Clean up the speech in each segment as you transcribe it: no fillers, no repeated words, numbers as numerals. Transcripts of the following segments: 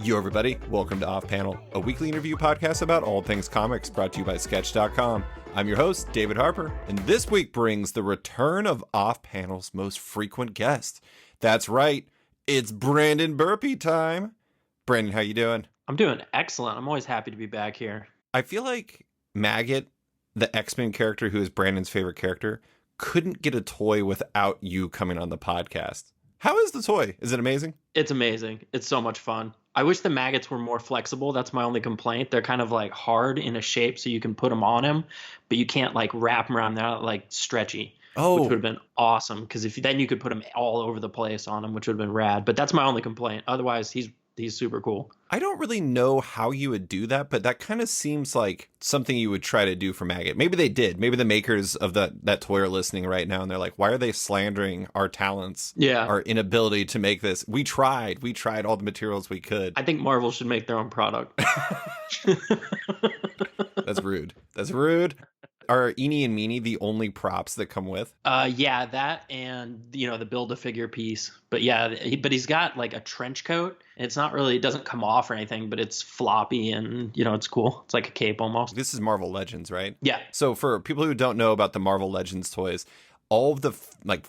Yo, everybody. Welcome to Off Panel, a weekly interview podcast about all things comics brought to you by Sketch.com. I'm your host, David Harper, and this week brings the return of Off Panel's most frequent guest. That's right. It's Brandon Burpee time. Brandon, how you doing? I'm doing excellent. I'm always happy to be back here. I feel like Maggot, the X-Men character who is Brandon's favorite character, couldn't get a toy without you coming on the podcast. How is the toy? Is it amazing? It's amazing. It's so much fun. I wish the maggots were more flexible. That's my only complaint. They're kind of like hard in a shape so you can put them on him, but you can't like wrap them around. They're not like stretchy, which would have been awesome because then you could put them all over the place on him, which would have been rad. But that's my only complaint. Otherwise, he's super cool. I don't really know how you would do that, but that kind of seems like something you would try to do for Maggot. Maybe they did. Maybe the makers of that toy are listening right now, and they're like, why are they slandering our talents? Yeah. Our inability to make this. We tried all the materials we could. I think Marvel should make their own product. That's rude. That's rude. Are Eenie and Meenie the only props that come with? Yeah, that and, the Build-A-Figure piece. But yeah, he's got like a trench coat. And it's not really, it doesn't come off or anything, but it's floppy and, it's cool. It's like a cape almost. This is Marvel Legends, right? Yeah. So for people who don't know about the Marvel Legends toys, all of the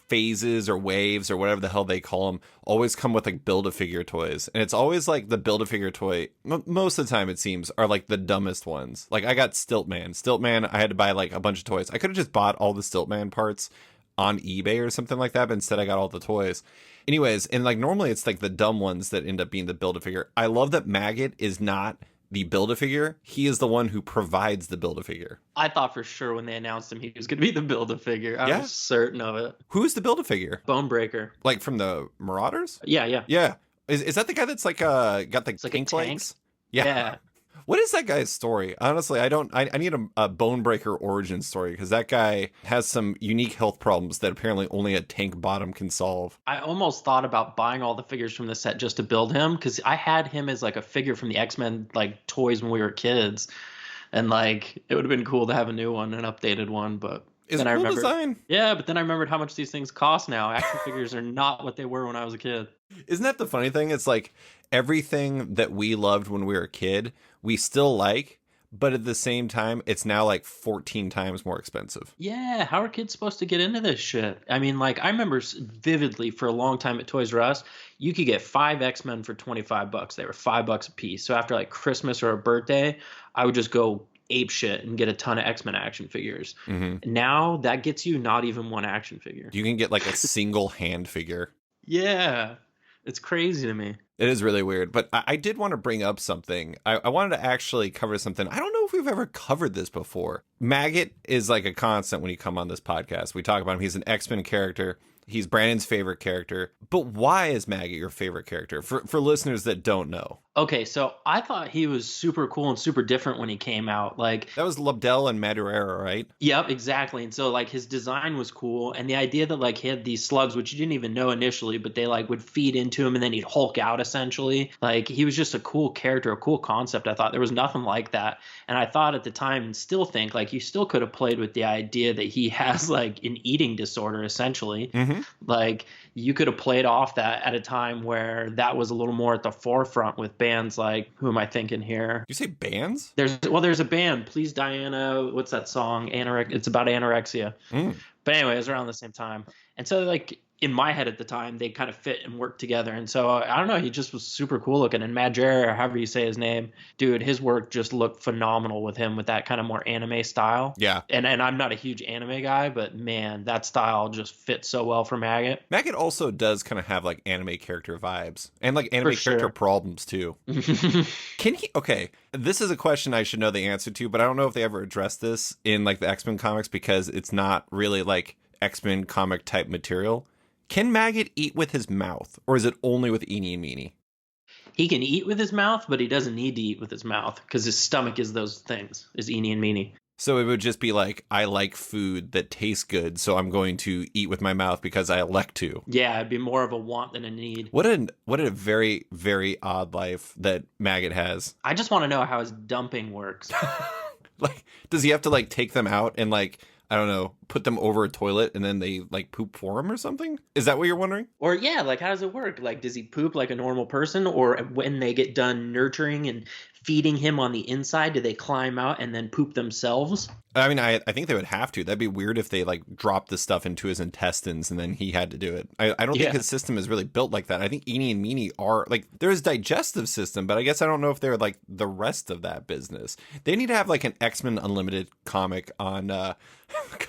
phases or waves or whatever the hell they call them always come with like Build-A-Figure toys. And it's always like the Build-A-Figure toy, most of the time it seems, are like the dumbest ones. Like I got Stiltman, I had to buy like a bunch of toys. I could have just bought all the Stiltman parts on eBay or something like that, but instead I got all the toys. Anyways, and like normally it's like the dumb ones that end up being the Build-A-Figure. I love that Maggot is not the Build-A-Figure. He is the one who provides the Build-A-Figure. I thought for sure when they announced him he was going to be the Build-A-Figure. I was certain of it. Who's the Build-A-Figure? Bonebreaker. Like from the Marauders? Yeah. Yeah. Is that the guy that's like got the pink legs? Yeah. What is that guy's story? Honestly, I need a Bonebreaker origin story because that guy has some unique health problems that apparently only a tank bottom can solve. I almost thought about buying all the figures from the set just to build him because I had him as like a figure from the X-Men like toys when we were kids. And like it would have been cool to have a new one, an updated one, but it's a cool design. Yeah, but then I remembered how much these things cost now. Action figures are not what they were when I was a kid. Isn't that the funny thing? It's like everything that we loved when we were a kid, we still like, but at the same time, it's now like 14 times more expensive. Yeah, how are kids supposed to get into this shit? I mean, like, I remember vividly for a long time at Toys R Us, you could get 5 X-Men for $25. They were $5 a piece. So after like Christmas or a birthday, I would just go ape shit and get a ton of X-Men action figures. Mm-hmm. Now that gets you not even one action figure. You can get like a single hand figure. Yeah, it's crazy to me. It is really weird, but I did want to bring up something. I wanted to actually cover something. I don't know if we've ever covered this before. Maggot is like a constant when you come on this podcast. We talk about him. He's an X-Men character. He's Brandon's favorite character. But why is Maggot your favorite character? For listeners that don't know. Okay, so I thought he was super cool and super different when he came out. Like that was Lobdell and Madureira, right? Yep, exactly. And so like his design was cool, and the idea that like he had these slugs, which you didn't even know initially, but they like would feed into him and then he'd Hulk out essentially. Like he was just a cool character, a cool concept. I thought there was nothing like that, and I thought at the time and still think like you still could have played with the idea that he has like an eating disorder essentially. Mm-hmm. Like you could have played off that at a time where that was a little more at the forefront with bands like, who am I thinking here? You say bands? There's a band, Please Diana, what's that song? It's about anorexia. But anyway, it was around the same time. And so like in my head at the time, they kind of fit and worked together. And so I don't know, he just was super cool looking. And Maggott, or however you say his name, dude, his work just looked phenomenal with him with that kind of more anime style. Yeah. And I'm not a huge anime guy, but man, that style just fits so well for Maggot. Maggot also does kind of have like anime character vibes and like anime character problems too. Can he? Okay, this is a question I should know the answer to, but I don't know if they ever addressed this in like the X-Men comics because it's not really like X-Men comic type material. Can Maggot eat with his mouth, or is it only with Eenie and Meenie? He can eat with his mouth, but he doesn't need to eat with his mouth because his stomach is those things, is Eenie and Meenie. So it would just be like, I like food that tastes good, so I'm going to eat with my mouth because I elect to. Yeah, it'd be more of a want than a need. What a very, very odd life that Maggot has. I just want to know how his dumping works. Like, does he have to like take them out and like, I don't know, put them over a toilet and then they like poop for him or something? Is that what you're wondering? Or yeah, like how does it work? Like does he poop like a normal person, or when they get done nurturing and feeding him on the inside, do they climb out and then poop themselves? I mean, I think they would have to. That'd be weird if they like dropped the stuff into his intestines and then he had to do it. I don't think his system is really built like that. I think Eenie and Meanie are like, there is digestive system, but I guess I don't know if they're like the rest of that business. They need to have like an X-Men Unlimited comic on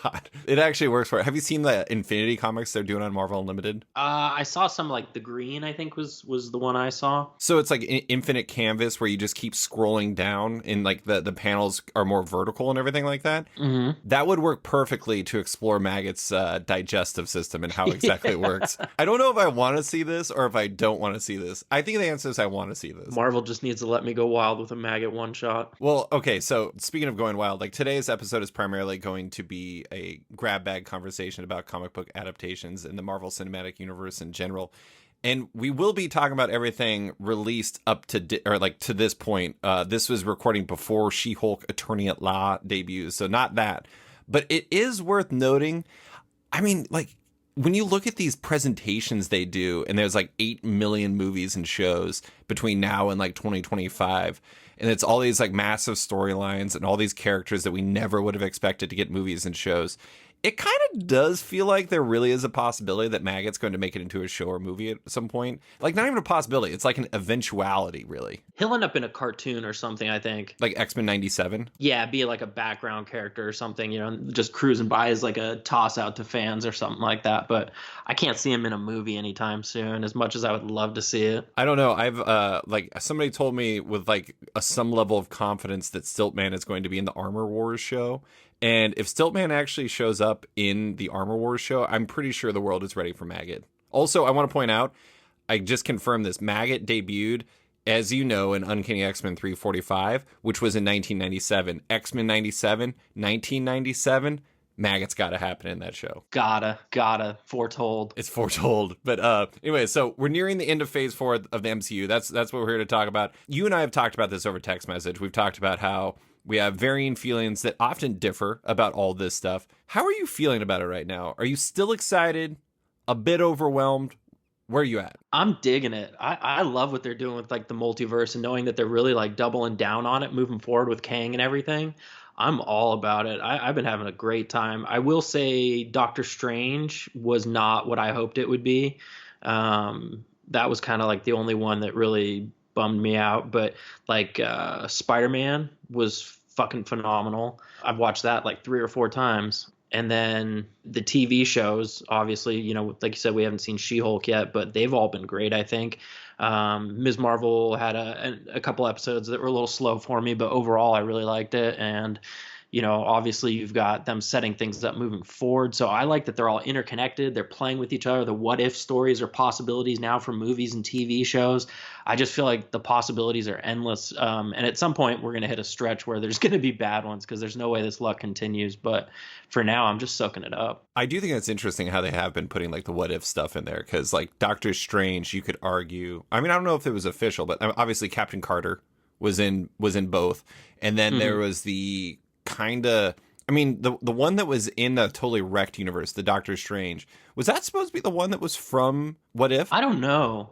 God, it actually works for it. Have you seen the Infinity comics they're doing on Marvel Unlimited? I saw some, like the green, I think was the one I saw. So it's like an infinite canvas where you just keep scrolling down and like the panels are more vertical and everything like that. Mm-hmm. That would work perfectly to explore Maggott's digestive system and how exactly it works. I don't know if I want to see this or if I don't want to see this. I think the answer is I want to see this. Marvel just needs to let me go wild with a Maggot one shot. Well, okay, so speaking of going wild, like today's episode is primarily going to be a grab bag conversation about comic book adaptations in the Marvel Cinematic Universe in general. And we will be talking about everything released up to to this point. This was recording before She-Hulk Attorney at Law debuts, so not that. But it is worth noting, I mean, like, when you look at these presentations they do, and there's like 8 million movies and shows between now and like 2025, and it's all these like massive storylines and all these characters that we never would have expected to get movies and shows. It kind of does feel like there really is a possibility that Maggott's going to make it into a show or movie at some point. Like, not even a possibility. It's like an eventuality, really. He'll end up in a cartoon or something, I think. Like X-Men 97? Yeah, be like a background character or something, you know, just cruising by as like a toss out to fans or something like that. But I can't see him in a movie anytime soon, as much as I would love to see it. I don't know. I've, like, somebody told me with like some level of confidence that Stiltman is going to be in the Armor Wars show. And if Stiltman actually shows up in the Armor Wars show, I'm pretty sure the world is ready for Maggot. Also, I want to point out, I just confirmed this. Maggot debuted, as you know, in Uncanny X-Men 345, which was in 1997. X-Men 97, 1997, Maggot's got to happen in that show. Gotta. Foretold. It's foretold. But anyway, so we're nearing the end of Phase 4 of the MCU. That's what we're here to talk about. You and I have talked about this over text message. We've talked about how we have varying feelings that often differ about all this stuff. How are you feeling about it right now? Are you still excited? A bit overwhelmed? Where are you at? I'm digging it. I love what they're doing with like the multiverse and knowing that they're really like doubling down on it, moving forward with Kang and everything. I'm all about it. I've been having a great time. I will say Doctor Strange was not what I hoped it would be. That was kind of like the only one that really bummed me out. But like Spider-Man was fucking phenomenal. I've watched that like 3 or 4 times. And then the TV shows, obviously, you know, like you said, we haven't seen She-Hulk yet, but they've all been great, I think. Ms. Marvel had a couple episodes that were a little slow for me, but overall I really liked it. And, you know, obviously you've got them setting things up moving forward. So I like that they're all interconnected. They're playing with each other. The what if stories are possibilities now for movies and TV shows. I just feel like the possibilities are endless. And at some point we're going to hit a stretch where there's going to be bad ones because there's no way this luck continues. But for now, I'm just soaking it up. I do think it's interesting how they have been putting like the what if stuff in there, because like Doctor Strange, you could argue. I mean, I don't know if it was official, but obviously Captain Carter was in both, and then there was the kind of, I mean, the one that was in the totally wrecked universe, the Doctor Strange, was that supposed to be the one that was from What If? I don't know.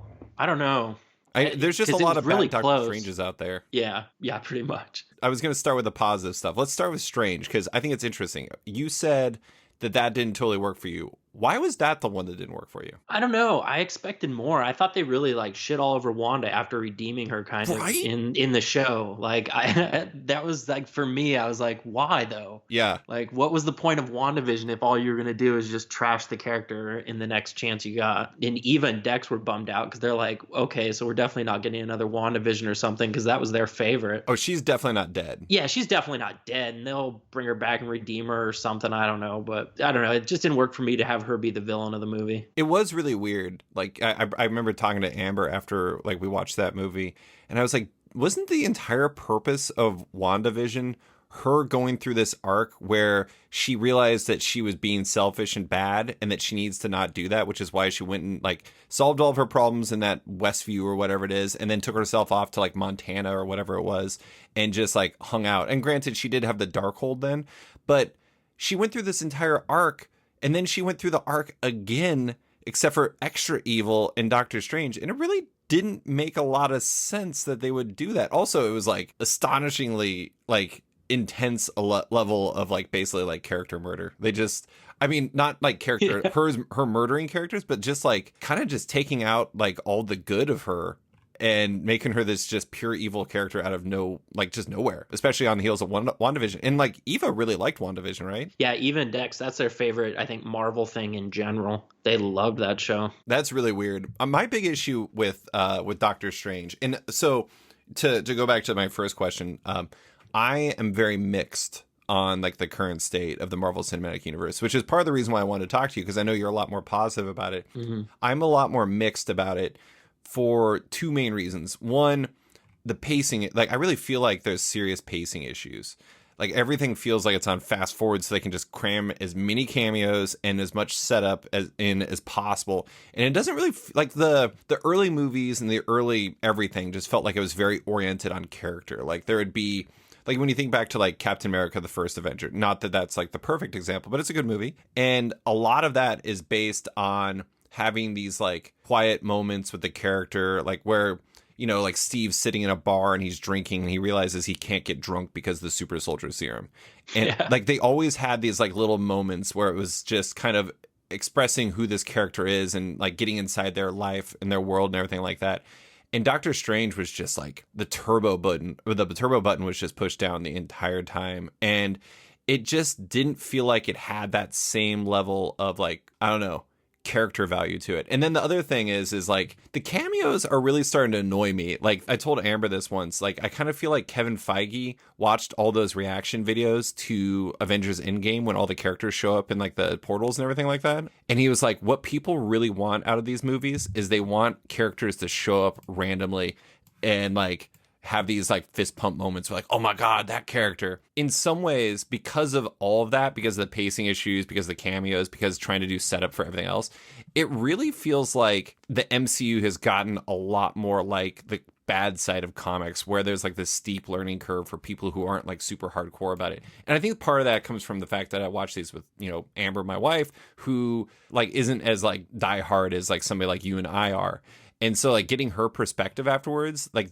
There's just a lot of really bad close. Doctor Stranges out there. Yeah, pretty much. I was going to start with the positive stuff. Let's start with Strange, because I think it's interesting. You said that didn't totally work for you. Why was that the one that didn't work for you? I don't know. I expected more. I thought they really like shit all over Wanda after redeeming her kind of in the show. Like that was like, for me, I was like, why though? Yeah. Like, what was the point of WandaVision if all you were going to do is just trash the character in the next chance you got? And Eva and Dex were bummed out because they're like, okay, so we're definitely not getting another WandaVision or something, because that was their favorite. Oh, she's definitely not dead. Yeah, she's definitely not dead, and they'll bring her back and redeem her or something. I don't know, but I don't know. It just didn't work for me to have her be the villain of the movie. It was really weird. Like I remember talking to Amber after like we watched that movie, and I was like, wasn't the entire purpose of WandaVision her going through this arc where she realized that she was being selfish and bad and that she needs to not do that, which is why she went and like solved all of her problems in that Westview or whatever it is, and then took herself off to like Montana or whatever it was and just like hung out. And granted, she did have the Darkhold then, but she went through this entire arc, and then she went through the arc again, except for extra evil in Doctor Strange, and it really didn't make a lot of sense that they would do that. Also, it was like astonishingly like intense level of like basically like character murder. They just, I mean, not like character her murdering characters, but just like kind of just taking out like all the good of her and making her this just pure evil character out of just nowhere, especially on the heels of WandaVision. And like Eva really liked WandaVision, right? Yeah, Eva and Dex, that's their favorite, I think, Marvel thing in general. They loved that show. That's really weird. My big issue with Doctor Strange, and so to go back to my first question, I am very mixed on like the current state of the Marvel Cinematic Universe, which is part of the reason why I wanted to talk to you, because I know you're a lot more positive about it. Mm-hmm. I'm a lot more mixed about it for two main reasons. One, the pacing. Like, I really feel like there's serious pacing issues. Like, everything feels like it's on fast forward, so they can just cram as many cameos and as much setup as possible. And it doesn't really like the early movies and the early everything just felt like it was very oriented on character. Like, there would be, like, when you think back to like Captain America, the First Avenger, not that that's like the perfect example, but it's a good movie. And a lot of that is based on having these like quiet moments with the character, like where, you know, like Steve's sitting in a bar and he's drinking and he realizes he can't get drunk because of the super soldier serum. And like they always had these like little moments where it was just kind of expressing who this character is and like getting inside their life and their world and everything like that. And Doctor Strange was just like the turbo button was just pushed down the entire time. And it just didn't feel like it had that same level of like, I don't know, character value to it. And then the other thing is like the cameos are really starting to annoy me. Like I told Amber this once, like I kind of feel like Kevin Feige watched all those reaction videos to Avengers Endgame when all the characters show up in like the portals and everything like that. And he was like, what people really want out of these movies is they want characters to show up randomly and like have these like fist pump moments where like, oh my God, that character. In some ways, because of all of that, because of the pacing issues, because of the cameos, because trying to do setup for everything else, it really feels like the MCU has gotten a lot more like the bad side of comics, where there's like this steep learning curve for people who aren't like super hardcore about it. And I think part of that comes from the fact that I watch these with, you know, Amber, my wife, who like isn't as like diehard as like somebody like you and I are. And so like getting her perspective afterwards, like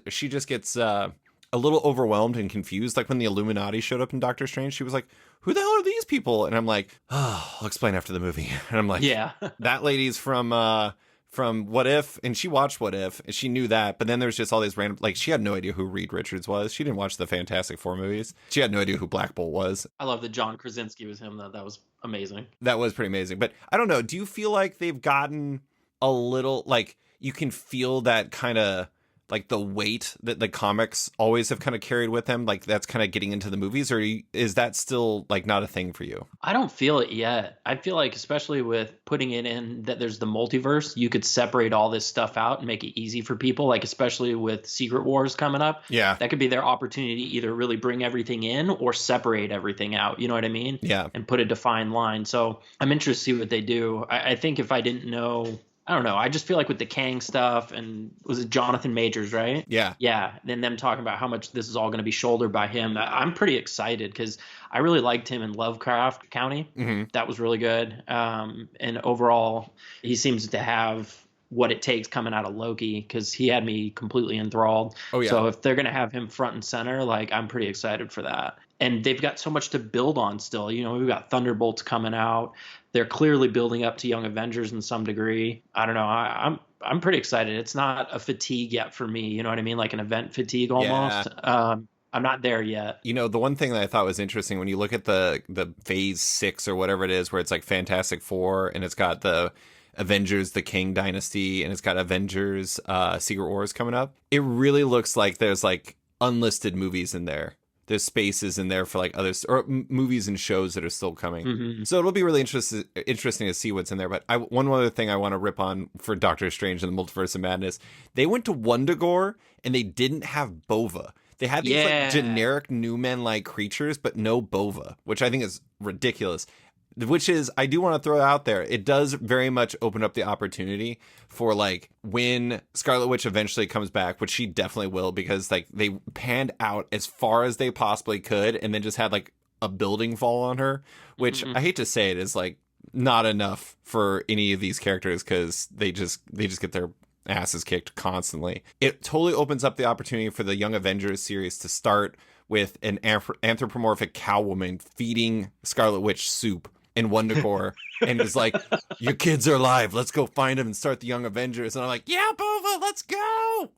she just gets a little overwhelmed and confused. Like when the Illuminati showed up in Doctor Strange, she was like, who the hell are these people? And I'm like, oh, I'll explain after the movie. And I'm like, yeah, that lady's from What If, and she watched What If, and she knew that. But then there's just all these random, like she had no idea who Reed Richards was. She didn't watch the Fantastic Four movies. She had no idea who Black Bolt was. I love that John Krasinski was him, though. That was amazing. That was pretty amazing. But I don't know. Do you feel like they've gotten a little, like, you can feel that kind of like the weight that the comics always have kind of carried with them, like that's kind of getting into the movies, or is that still like not a thing for you? I don't feel it yet. I feel like, especially with putting it in that there's the multiverse, you could separate all this stuff out and make it easy for people, like especially with Secret Wars coming up. Yeah. That could be their opportunity to either really bring everything in or separate everything out. You know what I mean? Yeah. And put a defined line. So I'm interested to see what they do. I think if I didn't know, I don't know. I just feel like with the Kang stuff, and was it Jonathan Majors, right? Yeah. Yeah. Then them talking about how much this is all going to be shouldered by him. I'm pretty excited because I really liked him in Lovecraft County. Mm-hmm. That was really good. And overall, he seems to have what it takes coming out of Loki, because he had me completely enthralled. Oh, yeah. So if they're going to have him front and center, like I'm pretty excited for that. And they've got so much to build on still. You know, we've got Thunderbolts coming out. They're clearly building up to Young Avengers in some degree. I don't know. I'm pretty excited. It's not a fatigue yet for me. You know what I mean? Like an event fatigue almost. Yeah. I'm not there yet. You know, the one thing that I thought was interesting when you look at the phase 6 or whatever it is, where it's like Fantastic Four and it's got the Avengers, the King Dynasty, and it's got Avengers, Secret Wars coming up. It really looks like there's like unlisted movies in there. There's spaces in there for like other movies and shows that are still coming. Mm-hmm. So it'll be really interesting to see what's in there. But one other thing I want to rip on for Doctor Strange and the Multiverse of Madness, they went to Wundagore and they didn't have Bova. They had these like generic Newman-like creatures, but no Bova, which I think is ridiculous. Which is, I do want to throw out there, it does very much open up the opportunity for like when Scarlet Witch eventually comes back, which she definitely will, because like they panned out as far as they possibly could and then just had like a building fall on her, which I hate to say it is like not enough for any of these characters because they just get their asses kicked constantly. It totally opens up the opportunity for the Young Avengers series to start with an anthropomorphic cow woman feeding Scarlet Witch soup in Wondercore and is like, your kids are alive, let's go find them and start the Young Avengers. And I'm like, yeah, Bova, let's go.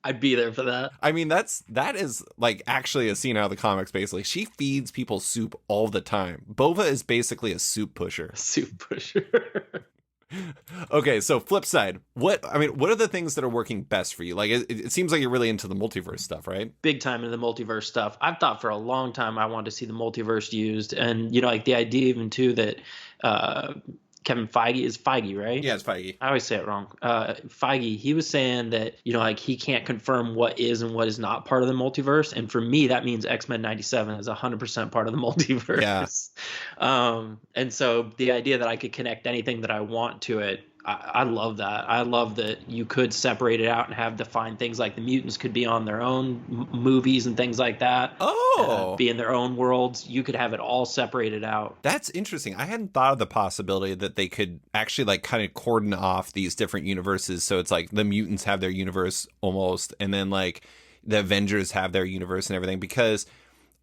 I'd be there for that. I mean, that is like actually a scene out of the comics. Basically, she feeds people soup all the time. Bova is basically a soup pusher. Soup pusher. Okay, so flip side, what are the things that are working best for you? Like, it seems like you're really into the multiverse stuff, right? Big time into the multiverse stuff. I've thought for a long time I wanted to see the multiverse used, and like the idea even too that Kevin Feige is Feige, right? Yeah, it's Feige. I always say it wrong. Feige, he was saying that, like he can't confirm what is and what is not part of the multiverse. And for me, that means X-Men 97 is 100% part of the multiverse. Yeah. And so the idea that I could connect anything that I want to it, I love that. I love that you could separate it out and have defined things like the mutants could be on their own movies and things like that. Be in their own worlds. You could have it all separated out. That's interesting. I hadn't thought of the possibility that they could actually like kind of cordon off these different universes. So it's like the mutants have their universe almost, and then like the Avengers have their universe and everything. Because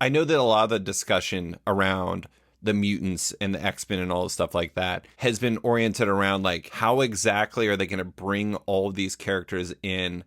I know that a lot of the discussion around the mutants and the X-Men and all the stuff like that has been oriented around like how exactly are they going to bring all of these characters in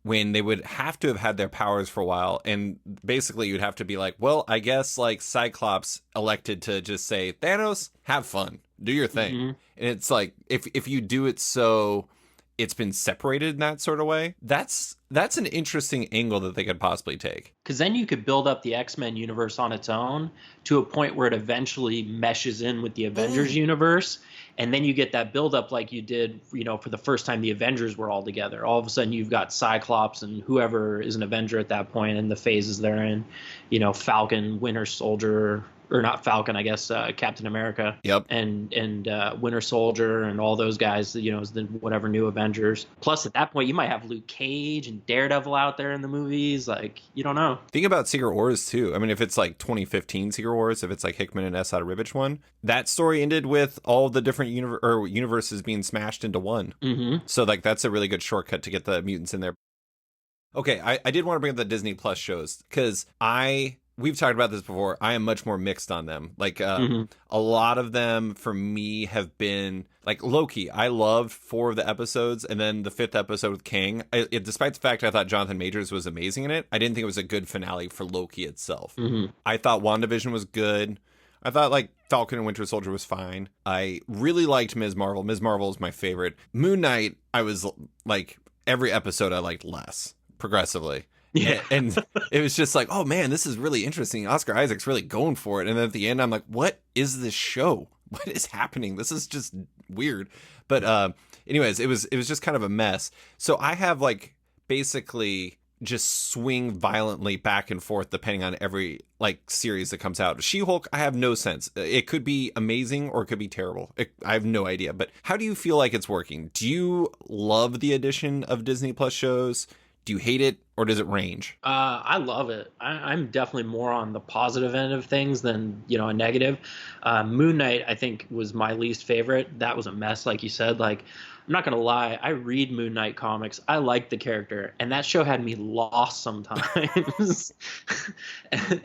when they would have to have had their powers for a while. And basically you'd have to be like, well, I guess like Cyclops elected to just say, Thanos, have fun, do your thing. And it's like, if you do it so it's been separated in that sort of way, that's an interesting angle that they could possibly take. Because then you could build up the X-Men universe on its own to a point where it eventually meshes in with the Avengers universe. And then you get that buildup like you did, for the first time the Avengers were all together. All of a sudden you've got Cyclops and whoever is an Avenger at that point and the phases they're in, Falcon, Winter Soldier, or not Falcon, I guess, Captain America. Yep. And Winter Soldier and all those guys, as the whatever new Avengers. Plus, at that point, you might have Luke Cage and Daredevil out there in the movies. Like, you don't know. Think about Secret Wars, too. I mean, if it's like 2015 Secret Wars, if it's like Hickman and S. Rivich one, that story ended with all the different universes being smashed into one. So, like, that's a really good shortcut to get the mutants in there. Okay, I did want to bring up the Disney Plus shows because we've talked about this before. I am much more mixed on them. Like a lot of them for me have been like Loki. I loved 4 of the episodes, and then the 5th episode with Kang. Despite the fact I thought Jonathan Majors was amazing in it, I didn't think it was a good finale for Loki itself. I thought WandaVision was good. I thought like Falcon and Winter Soldier was fine. I really liked Ms. Marvel. Ms. Marvel is my favorite. Moon Knight, I was like every episode I liked less progressively. Yeah. And it was just like, oh man, this is really interesting. Oscar Isaac's really going for it. And then at the end, I'm like, what is this show? What is happening? This is just weird. But anyways, it was just kind of a mess. So I have like basically just swing violently back and forth depending on every like series that comes out. She-Hulk, I have no sense. It could be amazing or it could be terrible. I have no idea. But how do you feel like it's working? Do you love the addition of Disney Plus shows? Do you hate it, or does it range? I love it. I'm definitely more on the positive end of things than, a negative. Moon Knight, I think, was my least favorite. That was a mess, like you said. Like, I'm not going to lie. I read Moon Knight comics. I like the character. And that show had me lost sometimes.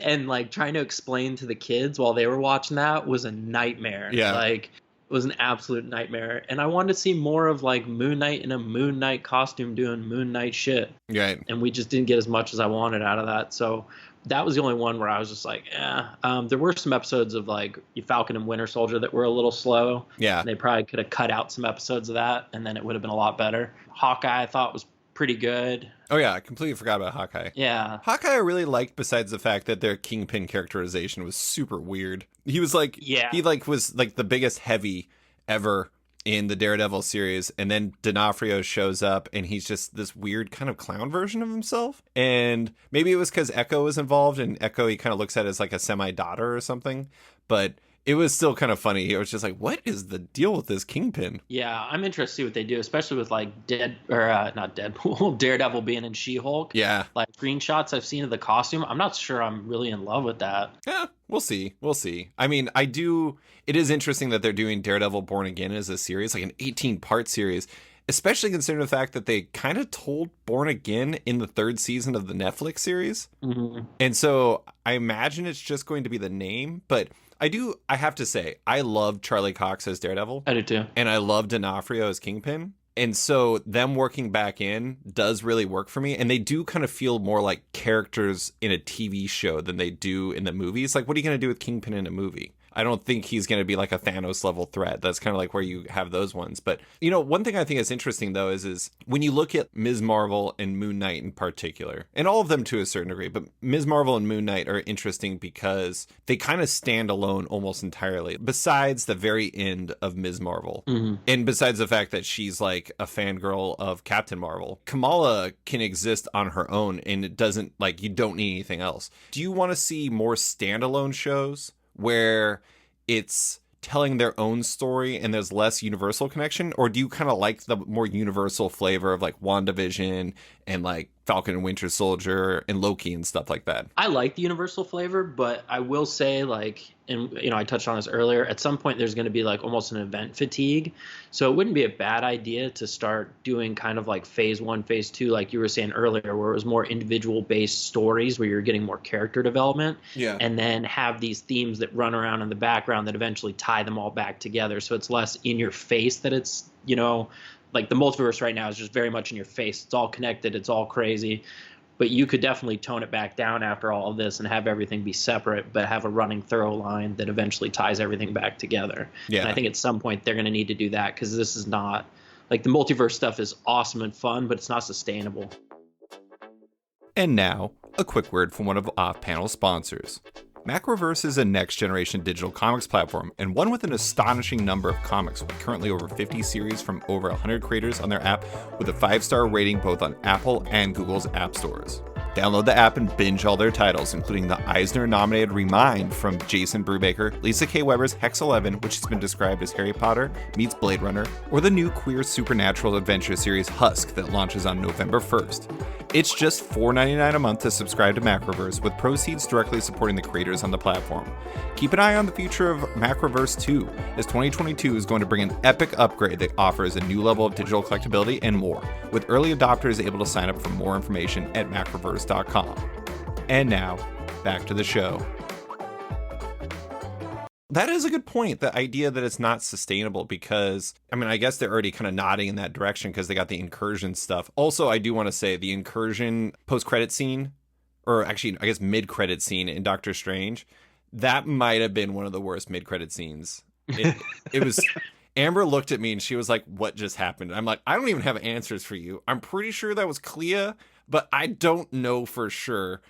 and, like, trying to explain to the kids while they were watching that was a nightmare. Yeah. Like, it was an absolute nightmare. And I wanted to see more of like Moon Knight in a Moon Knight costume doing Moon Knight shit. Right. And we just didn't get as much as I wanted out of that. So that was the only one where I was just like, there were some episodes of like Falcon and Winter Soldier that were a little slow. Yeah. They probably could have cut out some episodes of that and then it would have been a lot better. Hawkeye I thought was pretty good. Oh yeah, I completely forgot about Hawkeye. Yeah. Hawkeye I really liked, besides the fact that their Kingpin characterization was super weird. He was like, he like was like the biggest heavy ever in the Daredevil series, and then D'Onofrio shows up and he's just this weird kind of clown version of himself. And maybe it was because Echo was involved, and Echo he kind of looks at as like a semi-daughter or something, but it was still kind of funny. It was just like, what is the deal with this Kingpin? Yeah, I'm interested to see what they do, especially with like not Deadpool, Daredevil being in She-Hulk. Yeah. Like screenshots I've seen of the costume, I'm not sure I'm really in love with that. Yeah, we'll see. We'll see. I mean, it is interesting that they're doing Daredevil Born Again as a series, like an 18-part series, especially considering the fact that they kind of told Born Again in the 3rd season of the Netflix series. Mm-hmm. And so I imagine it's just going to be the name, but I have to say, I love Charlie Cox as Daredevil. I do too. And I love D'Onofrio as Kingpin. And so them working back in does really work for me. And they do kind of feel more like characters in a TV show than they do in the movies. Like, what are you going to do with Kingpin in a movie? I don't think he's going to be like a Thanos level threat. That's kind of like where you have those ones. But, one thing I think is interesting, though, is when you look at Ms. Marvel and Moon Knight in particular, and all of them to a certain degree, but Ms. Marvel and Moon Knight are interesting because they kind of stand alone almost entirely, besides the very end of Ms. Marvel. Mm-hmm. And besides the fact that she's like a fangirl of Captain Marvel, Kamala can exist on her own, and it doesn't, like, you don't need anything else. Do you want to see more standalone shows where it's telling their own story and there's less universal connection? Or do you kind of like the more universal flavor of like WandaVision and like Falcon and Winter Soldier and Loki and stuff like that? I like the universal flavor, but I will say, like, and I touched on this earlier, at some point there's going to be like almost an event fatigue. So it wouldn't be a bad idea to start doing kind of like phase 1, phase 2, like you were saying earlier, where it was more individual based stories where you're getting more character development. Yeah. And then have these themes that run around in the background that eventually tie them all back together. So it's less in your face that it's, like the multiverse right now is just very much in your face. It's all connected. It's all crazy. But you could definitely tone it back down after all of this and have everything be separate, but have a running through line that eventually ties everything back together. Yeah. And I think at some point they're going to need to do that, because this is not, like, the multiverse stuff is awesome and fun, but it's not sustainable. And now, a quick word from one of off-panel sponsors. Maggottverse is a next-generation digital comics platform, and one with an astonishing number of comics, with currently over 50 series from over 100 creators on their app, with a 5-star rating both on Apple and Google's app stores. Download the app and binge all their titles, including the Eisner-nominated Remind from Jason Brubaker, Lisa K. Weber's Hex 11, which has been described as Harry Potter meets Blade Runner, or the new queer supernatural adventure series Husk that launches on November 1st. It's just $4.99 a month to subscribe to Maggottverse, with proceeds directly supporting the creators on the platform. Keep an eye on the future of Maggottverse 2, as 2022 is going to bring an epic upgrade that offers a new level of digital collectability and more, with early adopters able to sign up for more information at Maggottverse.com. And now, back to the show. That is a good point, the idea that it's not sustainable, because, I mean, I guess they're already kind of nodding in that direction because they got the incursion stuff. Also, I do want to say the incursion post-credit scene, or actually, I guess mid-credit scene in Doctor Strange, that might have been one of the worst mid-credit scenes. It was... Amber looked at me and she was like, what just happened? I'm like, I don't even have answers for you. I'm pretty sure that was Clea, but I don't know for sure.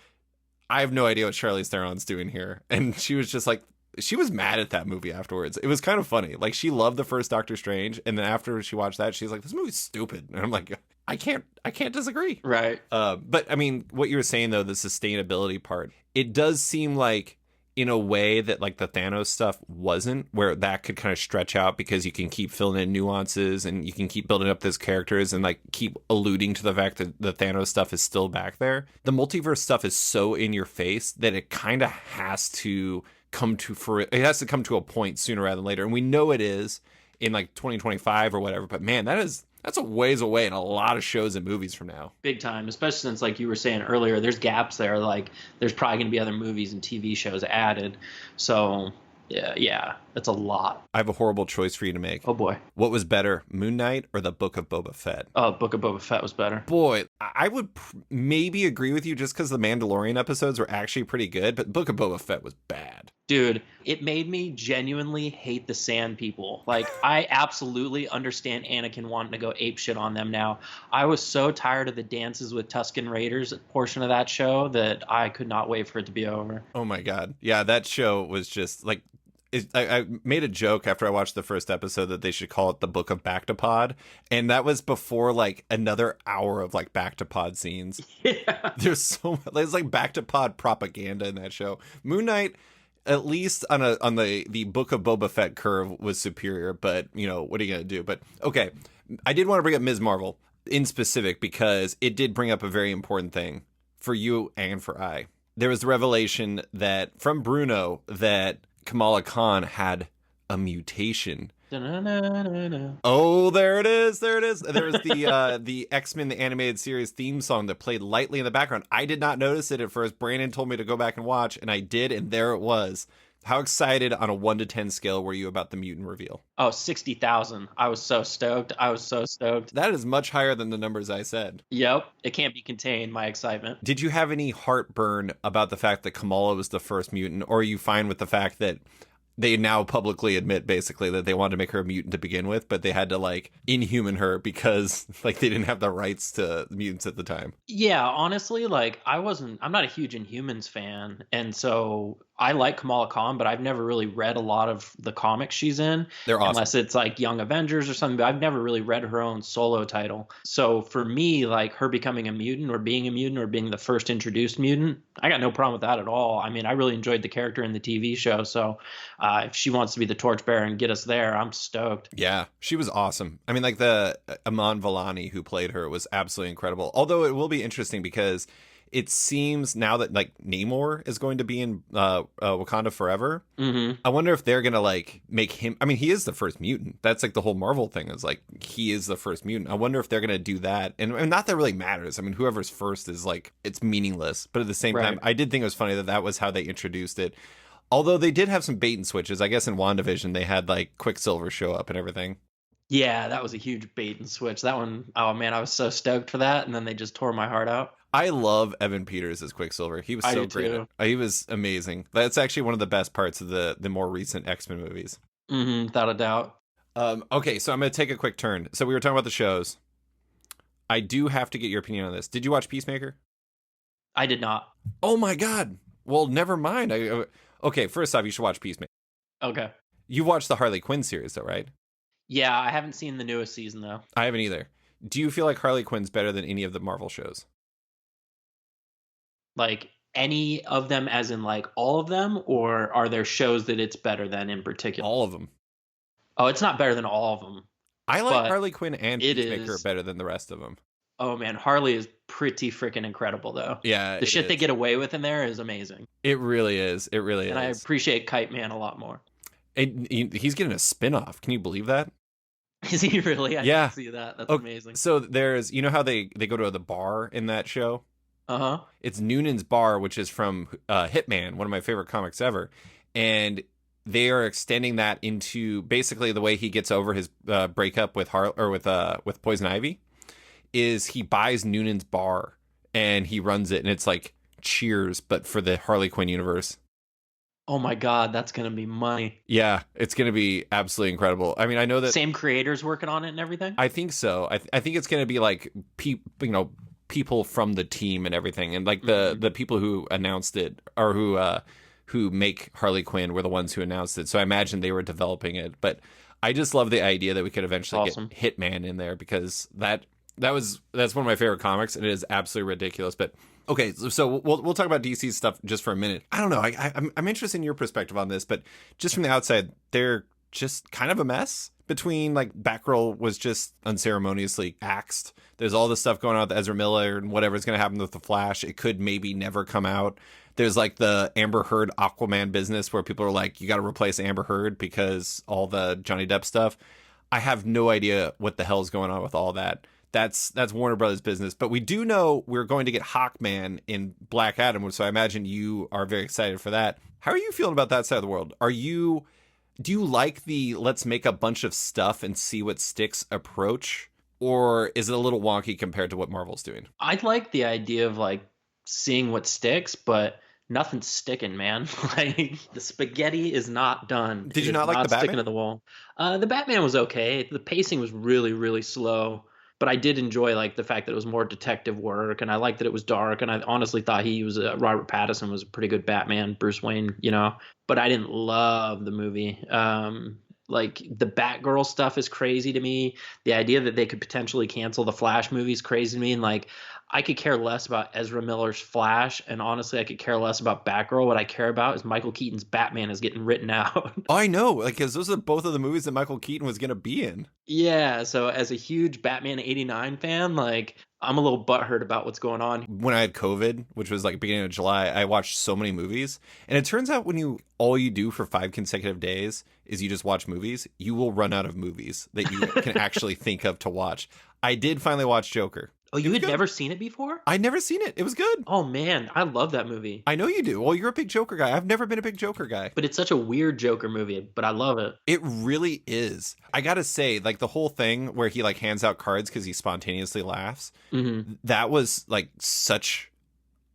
I have no idea what Charlize Theron's doing here. And she was just like, she was mad at that movie afterwards. It was kind of funny. Like, she loved the first Doctor Strange, and then after she watched that, she's like, this movie's stupid. And I'm like, I can't disagree. Right. But I mean, what you were saying though, the sustainability part, it does seem like, in a way that like the Thanos stuff wasn't, where that could kind of stretch out because you can keep filling in nuances and you can keep building up those characters and like keep alluding to the fact that the Thanos stuff is still back there. The multiverse stuff is so in your face that it kind of has to come to a point sooner rather than later. And we know it is in like 2025 or whatever, but man, that's a ways away in a lot of shows and movies from now. Big time, especially since, like you were saying earlier, there's gaps there. Like, there's probably going to be other movies and TV shows added. So, yeah, that's a lot. I have a horrible choice for you to make. Oh, boy. What was better, Moon Knight or the Book of Boba Fett? Oh, Book of Boba Fett was better. Boy, I would maybe agree with you just because the Mandalorian episodes were actually pretty good, but Book of Boba Fett was bad. Dude, it made me genuinely hate the Sand People. Like, I absolutely understand Anakin wanting to go apeshit on them now. I was so tired of the Dances with Tusken Raiders portion of that show that I could not wait for it to be over. Oh my God. Yeah, that show was just like... I made a joke after I watched the first episode that they should call it the Book of Bactapod, and that was before like another hour of like Bactapod scenes. Yeah. There's like Bactapod propaganda in that show. Moon Knight, At least on the Book of Boba Fett curve was superior, but what are you gonna do? But okay, I did want to bring up Ms. Marvel in specific because it did bring up a very important thing for you and for I. There was the revelation that from Bruno that Kamala Khan had a mutation. Da-na-na-na-na. Oh, there it is. There it is. There was the X-Men the animated series theme song that played lightly in the background. I did not notice it at first. Brandon told me to go back and watch, and I did, and there it was. How excited on a 1 to 10 scale were you about the mutant reveal? Oh, 60,000. I was so stoked. I was so stoked. That is much higher than the numbers I said. Yep. It can't be contained, my excitement. Did you have any heartburn about the fact that Kamala was the first mutant, or are you fine with the fact that they now publicly admit basically that they wanted to make her a mutant to begin with, but they had to like inhuman her because like they didn't have the rights to mutants at the time? Yeah, honestly, like I'm not a huge Inhumans fan. And so I like Kamala Khan, but I've never really read a lot of the comics she's in. They're awesome. Unless it's like Young Avengers or something, but I've never really read her own solo title. So for me, like her becoming a mutant or being the first introduced mutant, I got no problem with that at all. I mean, I really enjoyed the character in the TV show. So if she wants to be the torchbearer and get us there, I'm stoked. Yeah, she was awesome. I mean, like the Iman Vellani who played her was absolutely incredible. Although it will be interesting because it seems now that like Namor is going to be in Wakanda Forever. Mm-hmm. I wonder if they're gonna like make him. I mean, he is the first mutant. That's like the whole Marvel thing is like he is the first mutant. I wonder if they're gonna do that, and not that really matters. I mean, whoever's first is like it's meaningless. But at the same time, I did think it was funny that that was how they introduced it. Although they did have some bait and switches. I guess in WandaVision they had like Quicksilver show up and everything. Yeah, that was a huge bait and switch. That one, oh man, I was so stoked for that, and then they just tore my heart out. I love Evan Peters as Quicksilver. He was so great. He was amazing. That's actually one of the best parts of the more recent X-Men movies. Mm-hmm, without a doubt. Okay, so I'm going to take a quick turn. So we were talking about the shows. I do have to get your opinion on this. Did you watch Peacemaker? I did not. Oh my God. Well, never mind. Okay, first off, you should watch Peacemaker. Okay. You watched the Harley Quinn series, though, right? Yeah, I haven't seen the newest season, though. I haven't either. Do you feel like Harley Quinn's better than any of the Marvel shows? Like any of them as in like all of them, or are there shows that it's better than in particular? All of them. Oh, it's not better than all of them. I like Harley Quinn and Peacemaker better than the rest of them. Oh man, Harley is pretty freaking incredible though. Yeah. The shit they get away with in there is amazing. It really is. It really is. And I appreciate Kite Man a lot more. And he's getting a spin-off. Can you believe that? Is he really? I didn't see that. That's amazing. So there's, you know how they go to the bar in that show? Uh-huh. It's Noonan's Bar, which is from Hitman, one of my favorite comics ever. And they are extending that into basically the way he gets over his breakup with with Poison Ivy is he buys Noonan's Bar and he runs it, and it's like Cheers, but for the Harley Quinn universe. Oh my God, that's gonna be money. Yeah, it's gonna be absolutely incredible. I mean, I know that same creators working on it and everything. I think so. I think it's gonna be like people from the team and everything, and like the people who announced it or who make Harley Quinn were the ones who announced it. So I imagine they were developing it. But I just love the idea that we could eventually get Hitman in there because that's one of my favorite comics, and it is absolutely ridiculous. But okay, so we'll talk about DC stuff just for a minute. I don't know. I'm interested in your perspective on this, but just from the outside, they're just kind of a mess. Between like Batgirl was just unceremoniously axed. There's all this stuff going on with Ezra Miller and whatever's going to happen with the Flash. It could maybe never come out. There's like the Amber Heard Aquaman business where people are like, you got to replace Amber Heard because all the Johnny Depp stuff. I have no idea what the hell is going on with all that. That's Warner Brothers business. But we do know we're going to get Hawkman in Black Adam, so I imagine you are very excited for that. How are you feeling about that side of the world? Do you like the let's make a bunch of stuff and see what sticks approach? Or is it a little wonky compared to what Marvel's doing? I'd like the idea of like seeing what sticks, but nothing's sticking, man. Like the spaghetti is not done. Did you not like the Batman? Sticking to the wall. The Batman was okay. The pacing was really, really slow. But I did enjoy like the fact that it was more detective work, and I liked that it was dark. And I honestly thought Robert Pattinson was a pretty good Batman, Bruce Wayne, But I didn't love the movie. Like the Batgirl stuff is crazy to me. The idea that they could potentially cancel the Flash movie is crazy to me. And like I could care less about Ezra Miller's Flash, and honestly, I could care less about Batgirl. What I care about is Michael Keaton's Batman is getting written out. Oh, I know, like, because those are both of the movies that Michael Keaton was gonna be in. Yeah, so as a huge Batman '89 fan, like I'm a little butthurt about what's going on. When I had COVID, which was like beginning of July, I watched so many movies. And it turns out when all you do for 5 consecutive days is you just watch movies, you will run out of movies that you can actually think of to watch. I did finally watch Joker. Oh, you had never seen it before? I'd never seen it. It was good. Oh man, I love that movie. I know you do. Well, you're a big Joker guy. I've never been a big Joker guy. But it's such a weird Joker movie, but I love it. It really is. I gotta say, like, the whole thing where he like hands out cards because he spontaneously laughs, that was like such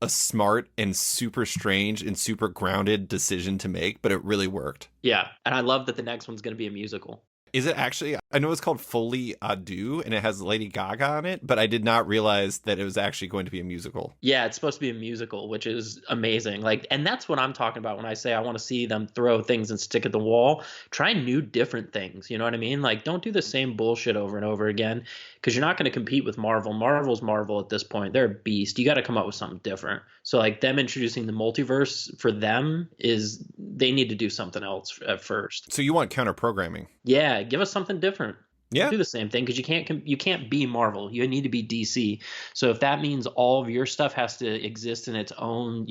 a smart and super strange and super grounded decision to make, but it really worked. Yeah, and I love that the next one's going to be a musical. Is it actually? I know it's called Folie à Deux and it has Lady Gaga on it, but I did not realize that it was actually going to be a musical. Yeah, it's supposed to be a musical, which is amazing. Like, and that's what I'm talking about when I say I want to see them throw things and stick at the wall. Try new, different things. You know what I mean? Like, don't do the same bullshit over and over again, because you're not going to compete with Marvel. Marvel's Marvel at this point. They're a beast. You got to come up with something different. So, like, them introducing the multiverse for them is they need to do something else at first. So you want counter programming? Yeah, give us something different. Yeah, do the same thing, because you can't be Marvel. You need to be DC. So if that means all of your stuff has to exist in its own,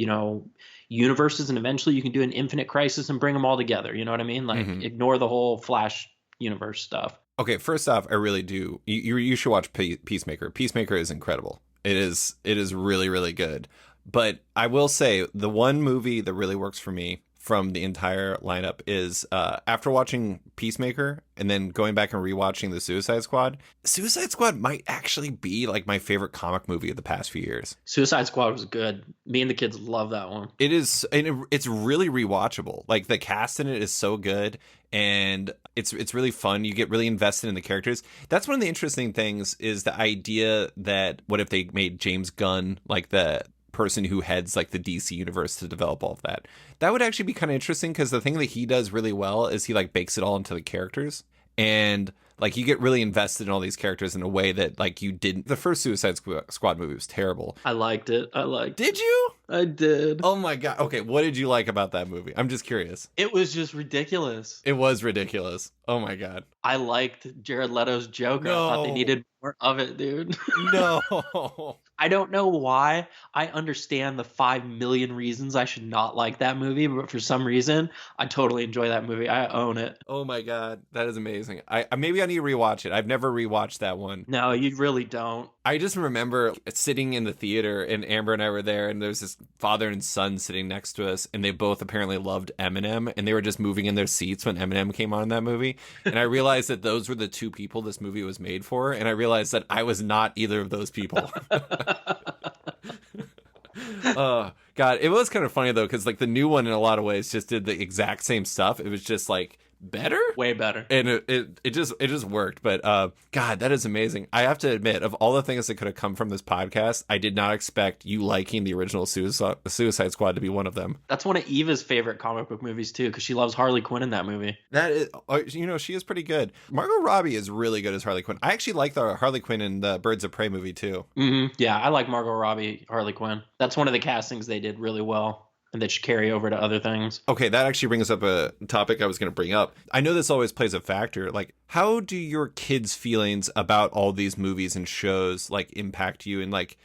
universes, and eventually you can do an Infinite Crisis and bring them all together. You know what I mean? Like, ignore the whole Flash universe stuff. Okay, first off, I really do. You should watch Peacemaker. Peacemaker is incredible. It is really, really good. But I will say the one movie that really works for me from the entire lineup is after watching Peacemaker and then going back and rewatching the Suicide Squad. Suicide Squad might actually be like my favorite comic movie of the past few years. Suicide Squad was good. Me and the kids love that one. It is, and it's really rewatchable. Like, the cast in it is so good, and it's really fun. You get really invested in the characters. That's one of the interesting things, is the idea that what if they made James Gunn like the person who heads like the DC universe to develop all of that. That would actually be kind of interesting, because the thing that he does really well is he like bakes it all into the characters, and like you get really invested in all these characters in a way that like you didn't. The first Suicide Squad movie was terrible. I liked it. Did you? I did. Oh my god. Okay, what did you like about that movie? I'm just curious. It was just ridiculous. It was ridiculous. Oh my god. I liked Jared Leto's Joker. No. I thought they needed more of it, dude. No. I don't know why. I understand the 5 million reasons I should not like that movie, but for some reason, I totally enjoy that movie. I own it. Oh my god, that is amazing. I maybe I need to rewatch it. I've never rewatched that one. No, you really don't. I just remember sitting in the theater, and Amber and I were there, and there's this father and son sitting next to us, and they both apparently loved Eminem, and they were just moving in their seats when Eminem came on in that movie. And I realized that those were the two people this movie was made for, and I realized that I was not either of those people. God, it was kind of funny though, because like the new one in a lot of ways just did the exact same stuff. It was just like better, way better, and it just worked. But God, that is amazing. I have to admit, of all the things that could have come from this podcast, I did not expect you liking the original Suicide Squad to be one of them. That's one of Eva's favorite comic book movies too, because she loves Harley Quinn in that movie. That is, she is pretty good. Margot Robbie is really good as Harley Quinn. I actually like the Harley Quinn in the Birds of Prey movie too. Yeah, I like Margot Robbie Harley Quinn. That's one of the castings they did really well, and that should carry over to other things. Okay, that actually brings up a topic I was going to bring up. I know this always plays a factor. Like, how do your kids' feelings about all these movies and shows like impact you? And like,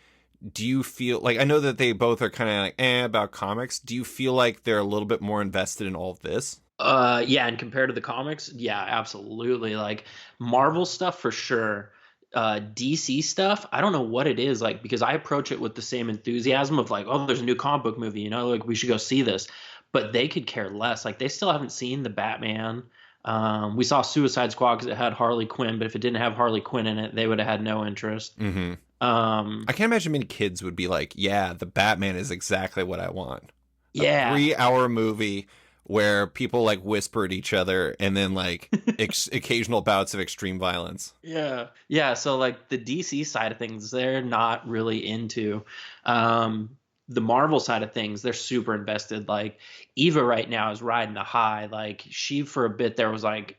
do you feel like, I know that they both are kind of like about comics. Do you feel like they're a little bit more invested in all of this? Yeah, and compared to the comics, yeah, absolutely. Like Marvel stuff for sure. DC stuff, I don't know what it is, like, because I approach it with the same enthusiasm of like, oh, there's a new comic book movie, like we should go see this. But they could care less. Like, they still haven't seen the Batman. We saw Suicide Squad because it had Harley Quinn, but if it didn't have Harley Quinn in it, they would have had no interest. I can't imagine many kids would be like, yeah, the Batman is exactly what I want. Yeah, a 3-hour movie where people like whisper at each other and then like occasional bouts of extreme violence. Yeah. So like the DC side of things, they're not really into. The Marvel side of things, they're super invested. Like Eva right now is riding the high. Like she, for a bit there, was like,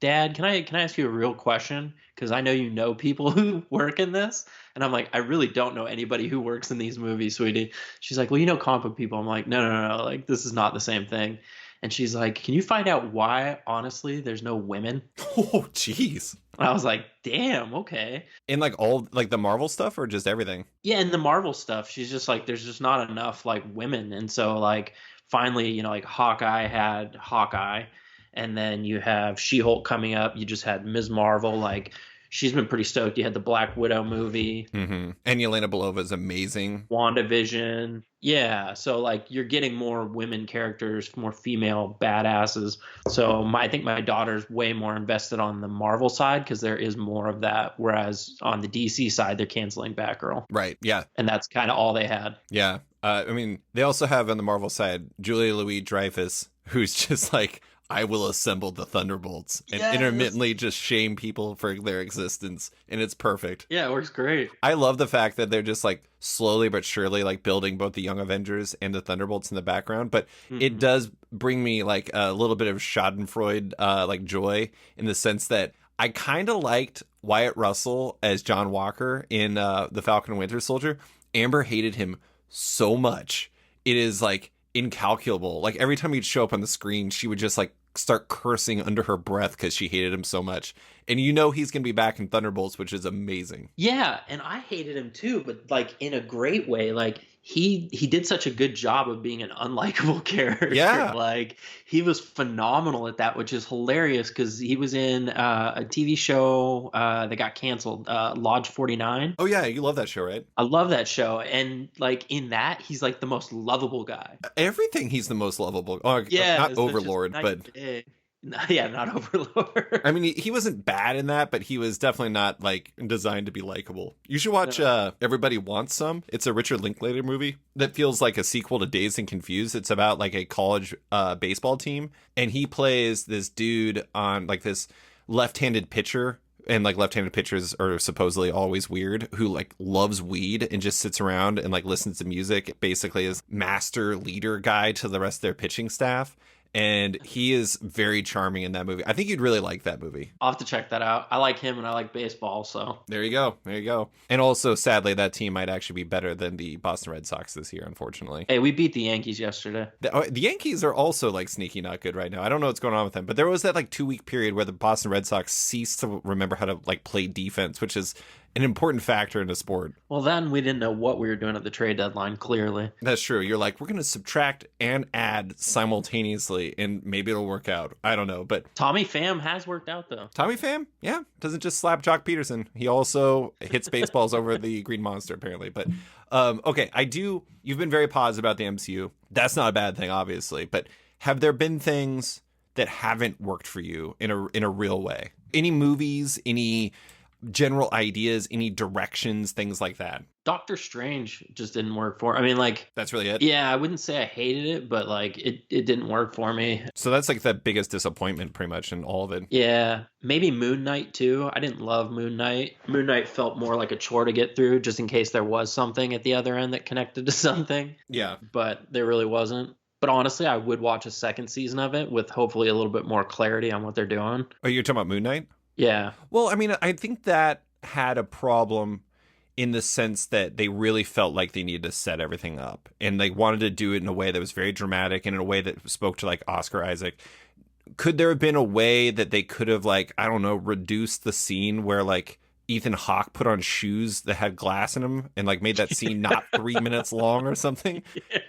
Dad, can I ask you a real question? Because I know you know people who work in this. And I'm like, I really don't know anybody who works in these movies, sweetie. She's like, well, you know comic book people. I'm like, no. Like, this is not the same thing. And she's like, can you find out why, honestly, there's no women? Oh, jeez. And I was like, damn, okay. In like all like the Marvel stuff or just everything? Yeah, in the Marvel stuff, she's just like, there's just not enough like women. And so like finally, like Hawkeye had Hawkeye, and then you have She-Hulk coming up. You just had Ms. Marvel. Like she's been pretty stoked. You had the Black Widow movie. Mm-hmm. And Yelena Belova is amazing. WandaVision. Yeah, so like you're getting more women characters, more female badasses. So I think my daughter's way more invested on the Marvel side because there is more of that. Whereas on the DC side, they're canceling Batgirl. Right. Yeah. And that's kind of all they had. Yeah. I mean, they also have on the Marvel side Julia Louis-Dreyfus, who's just like, I will assemble the Thunderbolts and intermittently just shame people for their existence. And it's perfect. Yeah, it works great. I love the fact that they're just like slowly but surely like building both the Young Avengers and the Thunderbolts in the background. But it does bring me like a little bit of Schadenfreude, like joy in the sense that I kind of liked Wyatt Russell as John Walker in The Falcon and Winter Soldier. Amber hated him so much. It is like incalculable. Like every time he'd show up on the screen, she would just like start cursing under her breath because she hated him so much. And he's gonna be back in Thunderbolts, which is amazing. Yeah, and I hated him too, but like in a great way. Like he did such a good job of being an unlikable character. Yeah, like he was phenomenal at that, which is hilarious because he was in a TV show that got canceled, Lodge 49. Oh yeah, you love that show, right? I love that show, and like in that, he's like the most lovable guy. Everything, he's the most lovable. Oh, yeah, not Overlord, but yeah, not Overlord. I mean, he wasn't bad in that, but he was definitely not like designed to be likable. You should watch Everybody Wants Some. It's a Richard Linklater movie that feels like a sequel to Dazed and Confused. It's about like a college baseball team, and he plays this dude on like this left-handed pitcher. And like left-handed pitchers are supposedly always weird, who like loves weed and just sits around and like listens to music, basically is master leader guy to the rest of their pitching staff. And he is very charming in that movie. I think you'd really like that movie. I'll have to check that out. I like him and I like baseball, so. There you go. There you go. And also, sadly, that team might actually be better than the Boston Red Sox this year, unfortunately. Hey, we beat the Yankees yesterday. The Yankees are also like sneaky not good right now. I don't know what's going on with them. But there was that like 2-week period where the Boston Red Sox ceased to remember how to like play defense, which is an important factor in a sport. Well, then we didn't know what we were doing at the trade deadline, clearly. That's true. You're like, we're going to subtract and add simultaneously, and maybe it'll work out. I don't know, but Tommy Pham has worked out, though. Tommy Pham, yeah, doesn't just slap Jock Peterson. He also hits baseballs over the Green Monster, apparently. But, okay, you've been very positive about the MCU. That's not a bad thing, obviously, but have there been things that haven't worked for you in a real way? Any movies, any general ideas, any directions, things like that? Doctor Strange just didn't work for. I mean, like, that's really it. Yeah, I wouldn't say I hated it, but like it didn't work for me. So that's like the biggest disappointment pretty much in all of it. Yeah, maybe Moon Knight too. I didn't love Moon Knight. Moon Knight felt more like a chore to get through, just in case there was something at the other end that connected to something. Yeah, but there really wasn't. But honestly, I would watch a second season of it with hopefully a little bit more clarity on what they're doing. Oh, you're talking about Moon Knight? Yeah. Well, I mean, I think that had a problem in the sense that they really felt like they needed to set everything up, and they wanted to do it in a way that was very dramatic and in a way that spoke to like Oscar Isaac. Could there have been a way that they could have, like, I don't know, reduced the scene where like Ethan Hawke put on shoes that had glass in them and like made that scene not 3 minutes long or something?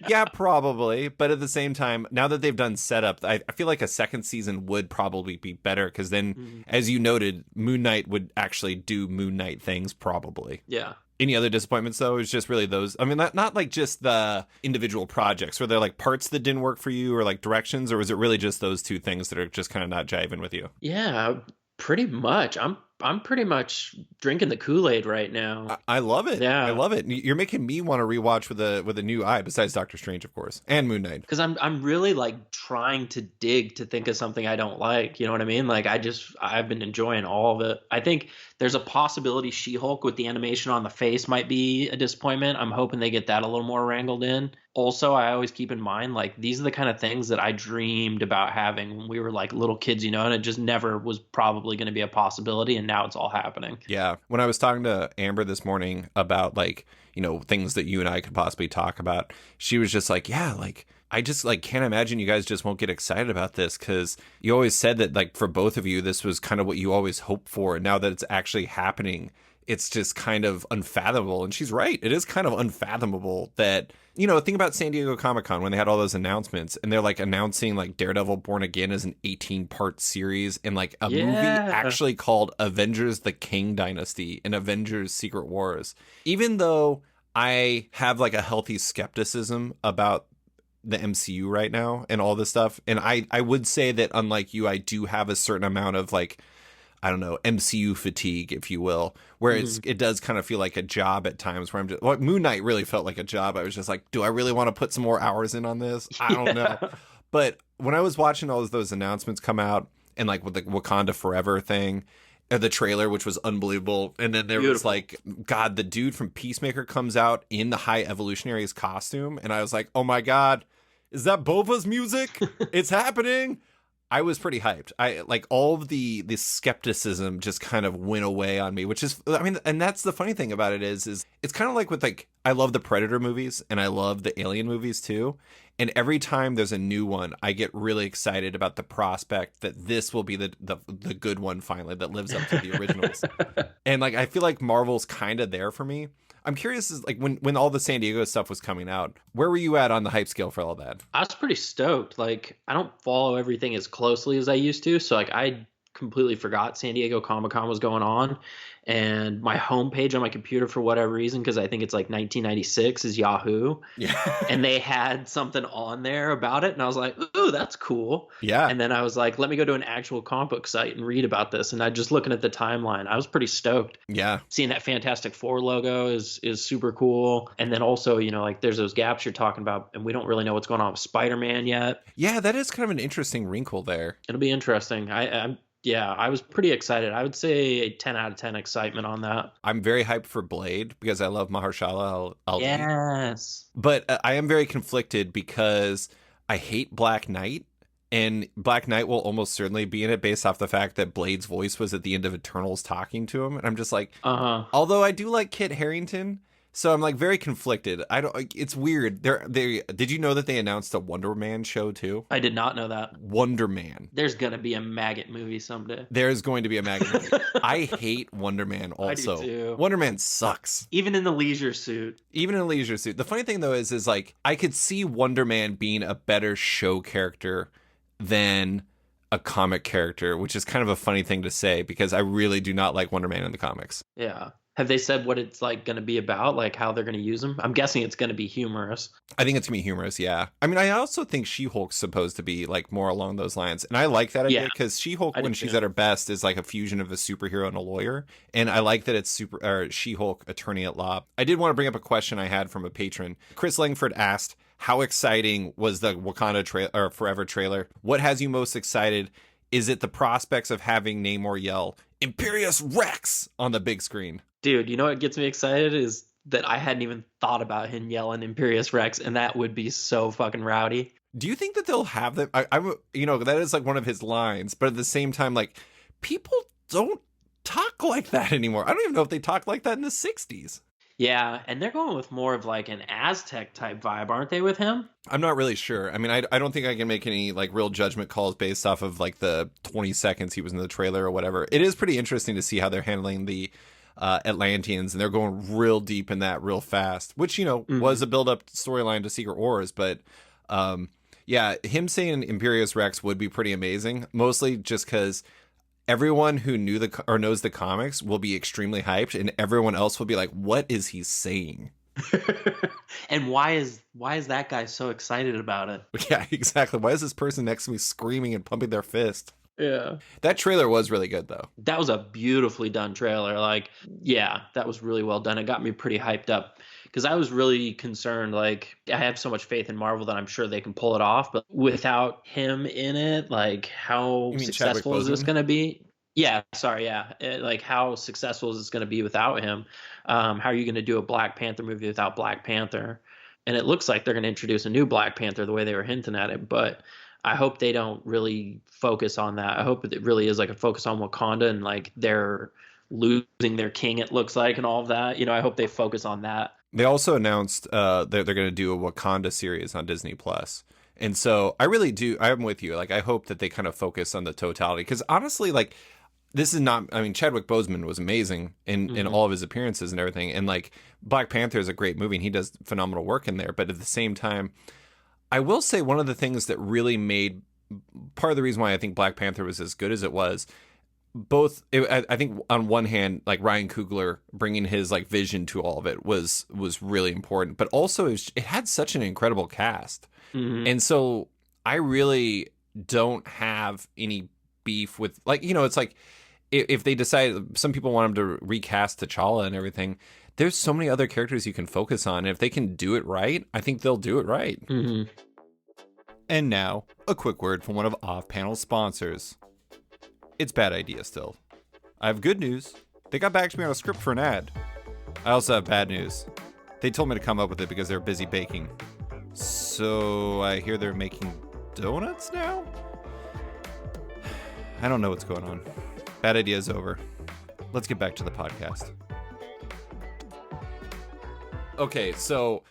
Yeah, probably. But at the same time, now that they've done setup, I feel like a second season would probably be better because then, as you noted, Moon Knight would actually do Moon Knight things probably. Yeah. Any other disappointments, though? It's just really those. I mean, not like just the individual projects. Were there like parts that didn't work for you or like directions, or was it really just those two things that are just kind of not jiving with you? Yeah, pretty much. I'm I'm pretty much drinking the Kool-Aid right now. I love it. I Yeah. love it. You're making me want to rewatch with a new eye, besides Doctor Strange, of course, and Moon Knight. Because I'm really like trying to dig to think of something I don't like. You know what I mean? Like I've been enjoying all of it. I think there's a possibility She-Hulk with the animation on the face might be a disappointment. I'm hoping they get that a little more wrangled in. Also, I always keep in mind like these are the kind of things that I dreamed about having when we were like little kids, you know, and it just never was probably going to be a possibility, and now it's all happening. Yeah. When I was talking to Amber this morning about like, things that you and I could possibly talk about, she was just like, yeah, like I just like can't imagine you guys just won't get excited about this, because you always said that like for both of you, this was kind of what you always hoped for. And now that it's actually happening, it's just kind of unfathomable. And she's right. It is kind of unfathomable that, think about San Diego Comic-Con when they had all those announcements and they're like announcing like Daredevil Born Again as an 18-part series and like a movie actually called Avengers the King Dynasty and Avengers Secret Wars. Even though I have like a healthy skepticism about the MCU right now and all this stuff, and I would say that unlike you, I do have a certain amount of like, I don't know, MCU fatigue, if you will, where it does kind of feel like a job at times where I'm just, well, Moon Knight really felt like a job. I was just like, do I really want to put some more hours in on this? I don't know. But when I was watching all of those announcements come out and like with the Wakanda Forever thing, the trailer, which was unbelievable. And then there was like, God, the dude from Peacemaker comes out in the High Evolutionaries costume. And I was like, oh my God, is that Bova's music? It's happening. I was pretty hyped. I like all of the skepticism just kind of went away on me, which is, I mean, and that's the funny thing about it is it's kind of like with like, I love the Predator movies and I love the Alien movies too. And every time there's a new one, I get really excited about the prospect that this will be the good one finally that lives up to the originals. And like, I feel like Marvel's kind of there for me. I'm curious, is like when all the San Diego stuff was coming out, where were you at on the hype scale for all that? I was pretty stoked. Like, I don't follow everything as closely as I used to. So, like, I completely forgot San Diego Comic-Con was going on. And my homepage on my computer, for whatever reason, because I think it's like 1996, is Yahoo. Yeah. And they had something on there about it. And I was like, ooh, that's cool. Yeah. And then I was like, let me go to an actual comic book site and read about this. And I just looking at the timeline, I was pretty stoked. Yeah. Seeing that Fantastic Four logo is super cool. And then also, like there's those gaps you're talking about, and we don't really know what's going on with Spider-Man yet. Yeah, that is kind of an interesting wrinkle there. It'll be interesting. I was pretty excited. I would say a 10 out of 10 excitement on that. I'm very hyped for Blade because I love Mahershala Ali. Yes. But I am very conflicted because I hate Black Knight. And Black Knight will almost certainly be in it based off the fact that Blade's voice was at the end of Eternals talking to him. And I'm just like, although I do like Kit Harington, so I'm like very conflicted. It's weird. Did you know that they announced a Wonder Man show too? I did not know that. Wonder Man. There's going to be a Maggot movie someday. There's going to be a Maggot movie. I hate Wonder Man also. I do too. Wonder Man sucks. Even in the leisure suit. The funny thing though is like I could see Wonder Man being a better show character than a comic character, which is kind of a funny thing to say because I really do not like Wonder Man in the comics. Yeah. Have they said what it's like going to be about, like how they're going to use him? I'm guessing it's going to be humorous. I think it's going to be humorous, yeah. I mean, I also think She-Hulk's supposed to be like more along those lines. And I like that idea because She-Hulk, when she's at her best, is like a fusion of a superhero and a lawyer. And I like that it's She-Hulk attorney at law. I did want to bring up a question I had from a patron. Chris Langford asked, how exciting was the Wakanda Forever trailer? What has you most excited? Is it the prospects of having Namor yell, Imperious Rex, on the big screen? Dude, you know what gets me excited is that I hadn't even thought about him yelling Imperious Rex, and that would be so fucking rowdy. Do you think that they'll have that? I'm that is like one of his lines, but at the same time, like, people don't talk like that anymore. I don't even know if they talked like that in the 60s. Yeah, and they're going with more of like an Aztec type vibe, aren't they, with him? I'm not really sure. I mean, I don't think I can make any like real judgment calls based off of like the 20 seconds he was in the trailer or whatever. It is pretty interesting to see how they're handling the Atlanteans, and they're going real deep in that real fast, which was a build-up storyline to Secret Wars. But yeah, him saying Imperious Rex would be pretty amazing, mostly just because everyone who knows the comics will be extremely hyped, and everyone else will be like, "What is he saying?" And why is that guy so excited about it? Yeah, exactly. Why is this person next to me screaming and pumping their fist? Yeah. That trailer was really good, though. That was a beautifully done trailer. Like, yeah, that was really well done. It got me pretty hyped up because I was really concerned. Like, I have so much faith in Marvel that I'm sure they can pull it off. But without him in it, like, how You mean Chadwick successful is this Boseman? going to be? Yeah, sorry, yeah. Like, how successful is this going to be without him? How are you going to do a Black Panther movie without Black Panther? And it looks like they're going to introduce a new Black Panther the way they were hinting at it. But I hope they don't really focus on that. I hope it really is like a focus on Wakanda and like they're losing their king, it looks like, and all of that. I hope they focus on that. They also announced that they're going to do a Wakanda series on Disney Plus. And so I really do. I'm with you. Like, I hope that they kind of focus on the totality. Because honestly, like, this is not, I mean, Chadwick Boseman was amazing in all of his appearances and everything. And like, Black Panther is a great movie and he does phenomenal work in there. But at the same time, I will say one of the things that really made part of the reason why I think Black Panther was as good as it was, I think on one hand, like Ryan Coogler bringing his like vision to all of it was really important, but also it had such an incredible cast. And so I really don't have any beef with, like, it's like if they decide, some people want them to recast T'Challa and everything, there's so many other characters you can focus on. And if they can do it right, I think they'll do it right. And now, a quick word from one of Off-Panel's sponsors. It's Bad Idea still. I have good news. They got back to me on a script for an ad. I also have bad news. They told me to come up with it because they're busy baking. So I hear they're making donuts now? I don't know what's going on. Bad Idea is over. Let's get back to the podcast. Okay, so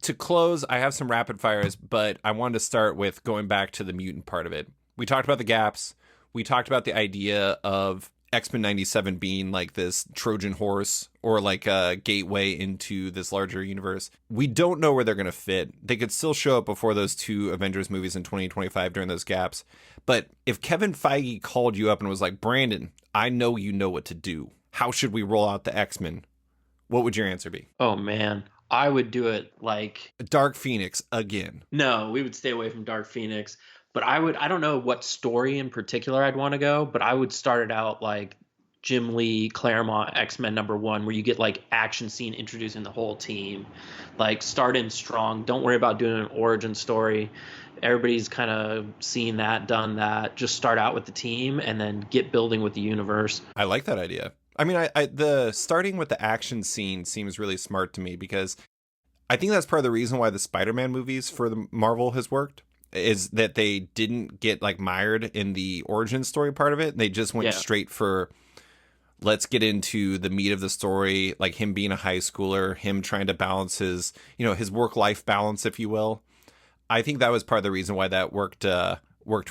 to close, I have some rapid fires, but I wanted to start with going back to the mutant part of it. We talked about the gaps. We talked about the idea of X-Men 97 being like this Trojan horse or like a gateway into this larger universe. We don't know where they're going to fit. They could still show up before those two Avengers movies in 2025 during those gaps. But if Kevin Feige called you up and was like, Brandon, I know you know what to do. How should we roll out the X-Men? What would your answer be? Oh, man. I would do it like Dark Phoenix again. No, we would stay away from Dark Phoenix. But I don't know what story in particular I'd want to go, but I would start it out like Jim Lee Claremont X-Men #1, where you get like action scene introducing the whole team. Like, start in strong. Don't worry about doing an origin story. Everybody's kind of seen that, done that. Just start out with the team and then get building with the universe. I like that idea. I mean, the starting with the action scene seems really smart to me because I think that's part of the reason why the Spider-Man movies for the Marvel has worked, is that they didn't get like mired in the origin story part of it. They just went straight for, let's get into the meat of the story, like him being a high schooler, him trying to balance his, his work-life balance, if you will. I think that was part of the reason why that worked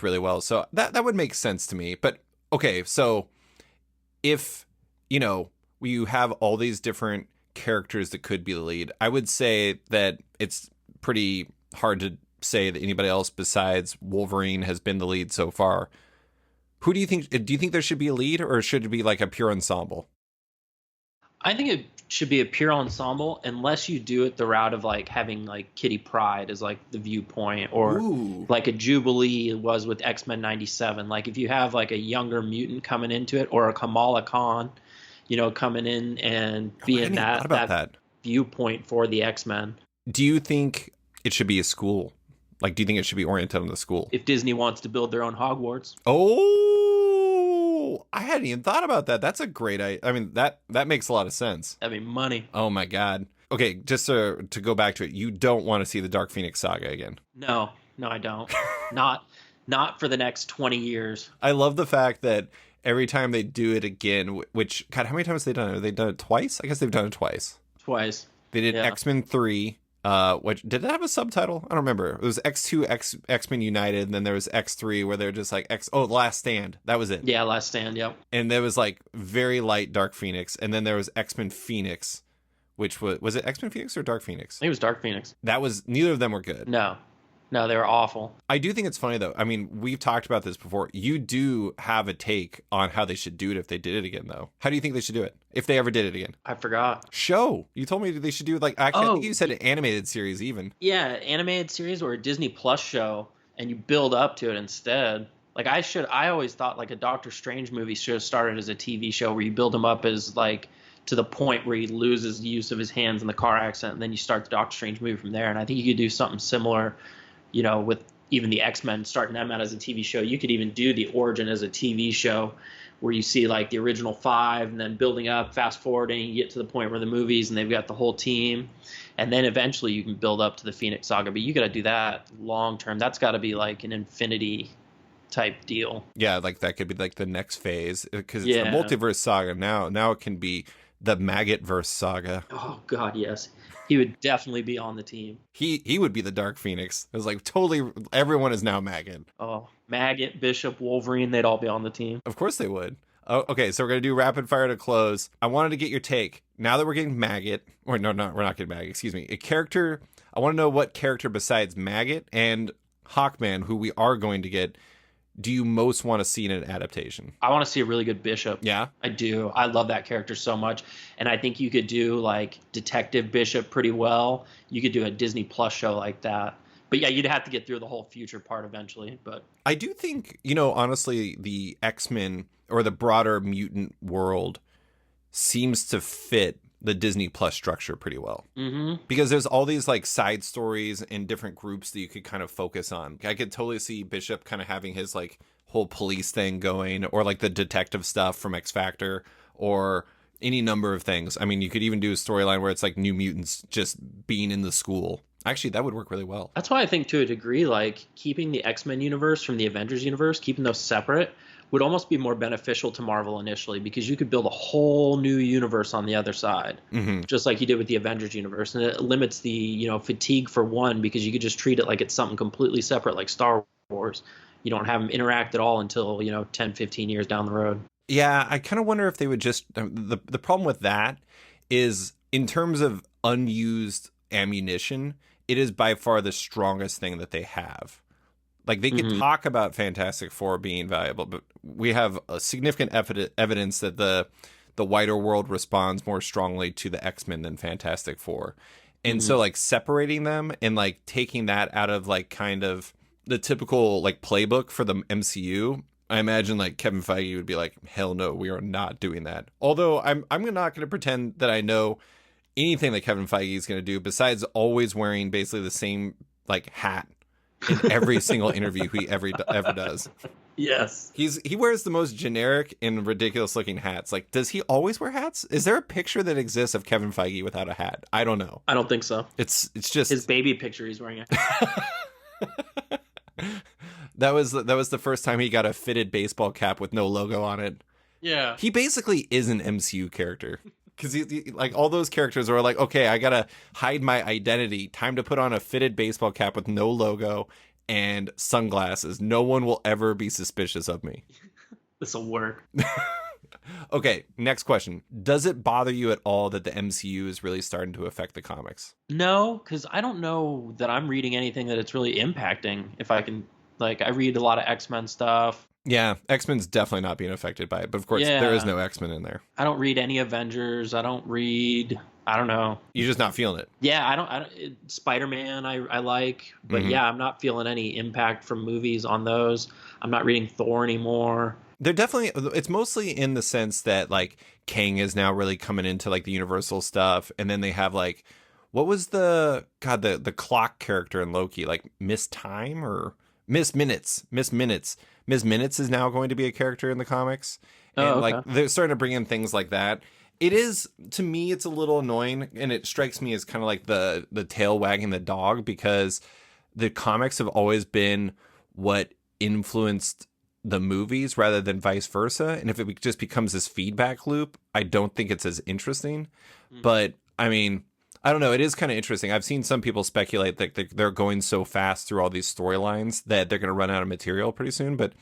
really well. So that would make sense to me. But okay, so if, you have all these different characters that could be the lead, I would say that it's pretty hard to say that anybody else besides Wolverine has been the lead so far. Who do you think there should be a lead, or should it be like a pure ensemble? I think it should be a pure ensemble, unless you do it the route of like having like Kitty Pryde as like the viewpoint, or like a Jubilee was with X-Men 97. Like, if you have like a younger mutant coming into it, or a Kamala Khan, coming in and being that viewpoint for the X-Men. Do you think it should be a school? Like, do you think it should be oriented on the school? If Disney wants to build their own Hogwarts. Oh, I hadn't even thought about that. That's a great idea. I mean, that makes a lot of sense. I mean, money. Oh my God. Okay, just to go back to it, you don't want to see the Dark Phoenix saga again. No, I don't. Not for the next 20 years. I love the fact that every time they do it again, which, God, how many times have they done it? Have they done it twice? I guess they've done it twice. They did X-Men 3. Which, did that have a subtitle? I don't remember. It was X2, X-Men United, and then there was X3 where they're just like Last Stand. That was it. Yeah, Last Stand, yep. And there was like very light Dark Phoenix, and then there was X-Men Phoenix, which was it X-Men Phoenix or Dark Phoenix? I think it was Dark Phoenix. Neither of them were good. No, they were awful. I do think it's funny, though. I mean, we've talked about this before. You do have a take on how they should do it if they did it again, though. How do you think they should do it if they ever did it again? I forgot. Show. You told me they should do it like, actually, I think you said an animated series even. Yeah, animated series or a Disney Plus show, and you build up to it instead. Like I always thought like a Doctor Strange movie should have started as a TV show where you build him up as like to the point where he loses the use of his hands in the car accident, and then you start the Doctor Strange movie from there. And I think you could do something similar, with even the X-Men, starting them out as a TV show. You could even do the origin as a TV show where you see like the original 5 and then building up, fast forwarding, you get to the point where the movies and they've got the whole team. And then eventually you can build up to the Phoenix Saga. But you got to do that long term. That's got to be like an infinity type deal. Yeah, like that could be like the next phase, because it's the multiverse saga now. Now it can be the Maggottverse saga. Oh God, yes. He would definitely be on the team. He would be the Dark Phoenix. It was like totally everyone is now Maggot. Oh, Maggot, Bishop, Wolverine, they'd all be on the team. Of course they would. Oh, okay, so we're going to do rapid fire to close. I wanted to get your take. Now that we're getting Maggot, or no, we're not getting Maggot, excuse me. A character, I want to know what character besides Maggot and Hawkman, who we are going to get, do you most want to see in an adaptation? I want to see a really good Bishop. Yeah? I do. I love that character so much. And I think you could do like Detective Bishop pretty well. You could do a Disney Plus show like that. But yeah, you'd have to get through the whole future part eventually. But I do think, honestly, the X-Men or the broader mutant world seems to fit the Disney Plus structure pretty well. Mm-hmm. Because there's all these like side stories and different groups that you could kind of focus on. I could totally see Bishop kind of having his like whole police thing going, or like the detective stuff from X Factor, or any number of things. I mean, you could even do a storyline where it's like New Mutants just being in the school. Actually, that would work really well. That's why I think to a degree, like keeping the X-Men universe from the Avengers universe, keeping those separate would almost be more beneficial to Marvel initially, because you could build a whole new universe on the other side, just like you did with the Avengers universe. And it limits the, fatigue for one, because you could just treat it like it's something completely separate, like Star Wars. You don't have them interact at all until, 10, 15 years down the road. Yeah, I kind of wonder if they would just, the problem with that is in terms of unused ammunition, it is by far the strongest thing that they have. Like, they could talk about Fantastic Four being valuable, but we have a significant evidence that the wider world responds more strongly to the X-Men than Fantastic Four. And so, like, separating them and, like, taking that out of, like, kind of the typical, like, playbook for the MCU, I imagine, like, Kevin Feige would be like, hell no, we are not doing that. Although, I'm not going to pretend that I know anything that Kevin Feige is going to do, besides always wearing basically the same, like, hat in every single interview he ever does. Yes. He wears the most generic and ridiculous looking hats. Like, does he always wear hats? Is there a picture that exists of Kevin Feige without a hat? I don't know. I don't think so. It's just his baby picture he's wearing a hat. That was the first time he got a fitted baseball cap with no logo on it. Yeah. He basically is an MCU character. Because he, like, all those characters are like, okay, I gotta hide my identity. Time to put on a fitted baseball cap with no logo and sunglasses. No one will ever be suspicious of me. This'll work. Okay, next question. Does it bother you at all that the MCU is really starting to affect the comics? No, because I don't know that I'm reading anything that it's really impacting. If I can, like, I read a lot of X-Men stuff. Yeah, X-Men's definitely not being affected by it, but of course there is no X-Men in there. I don't read any Avengers. I don't know. You're just not feeling it. Yeah, I don't Spider-Man I like, but yeah, I'm not feeling any impact from movies on those. I'm not reading Thor anymore. They're definitely, it's mostly in the sense that, like, Kang is now really coming into, like, the Universal stuff, and then they have, like, what was the clock character in Loki, like Miss Time or Miss Minutes? Miss Minutes is now going to be a character in the comics. And okay. Like, they're starting to bring in things like that. It is, to me, it's a little annoying, and it strikes me as kind of like the tail wagging the dog, because the comics have always been what influenced the movies rather than vice versa. And if it just becomes this feedback loop, I don't think it's as interesting. But I mean, I don't know. It is kind of interesting. I've seen some people speculate that they're going so fast through all these storylines that they're going to run out of material pretty soon. But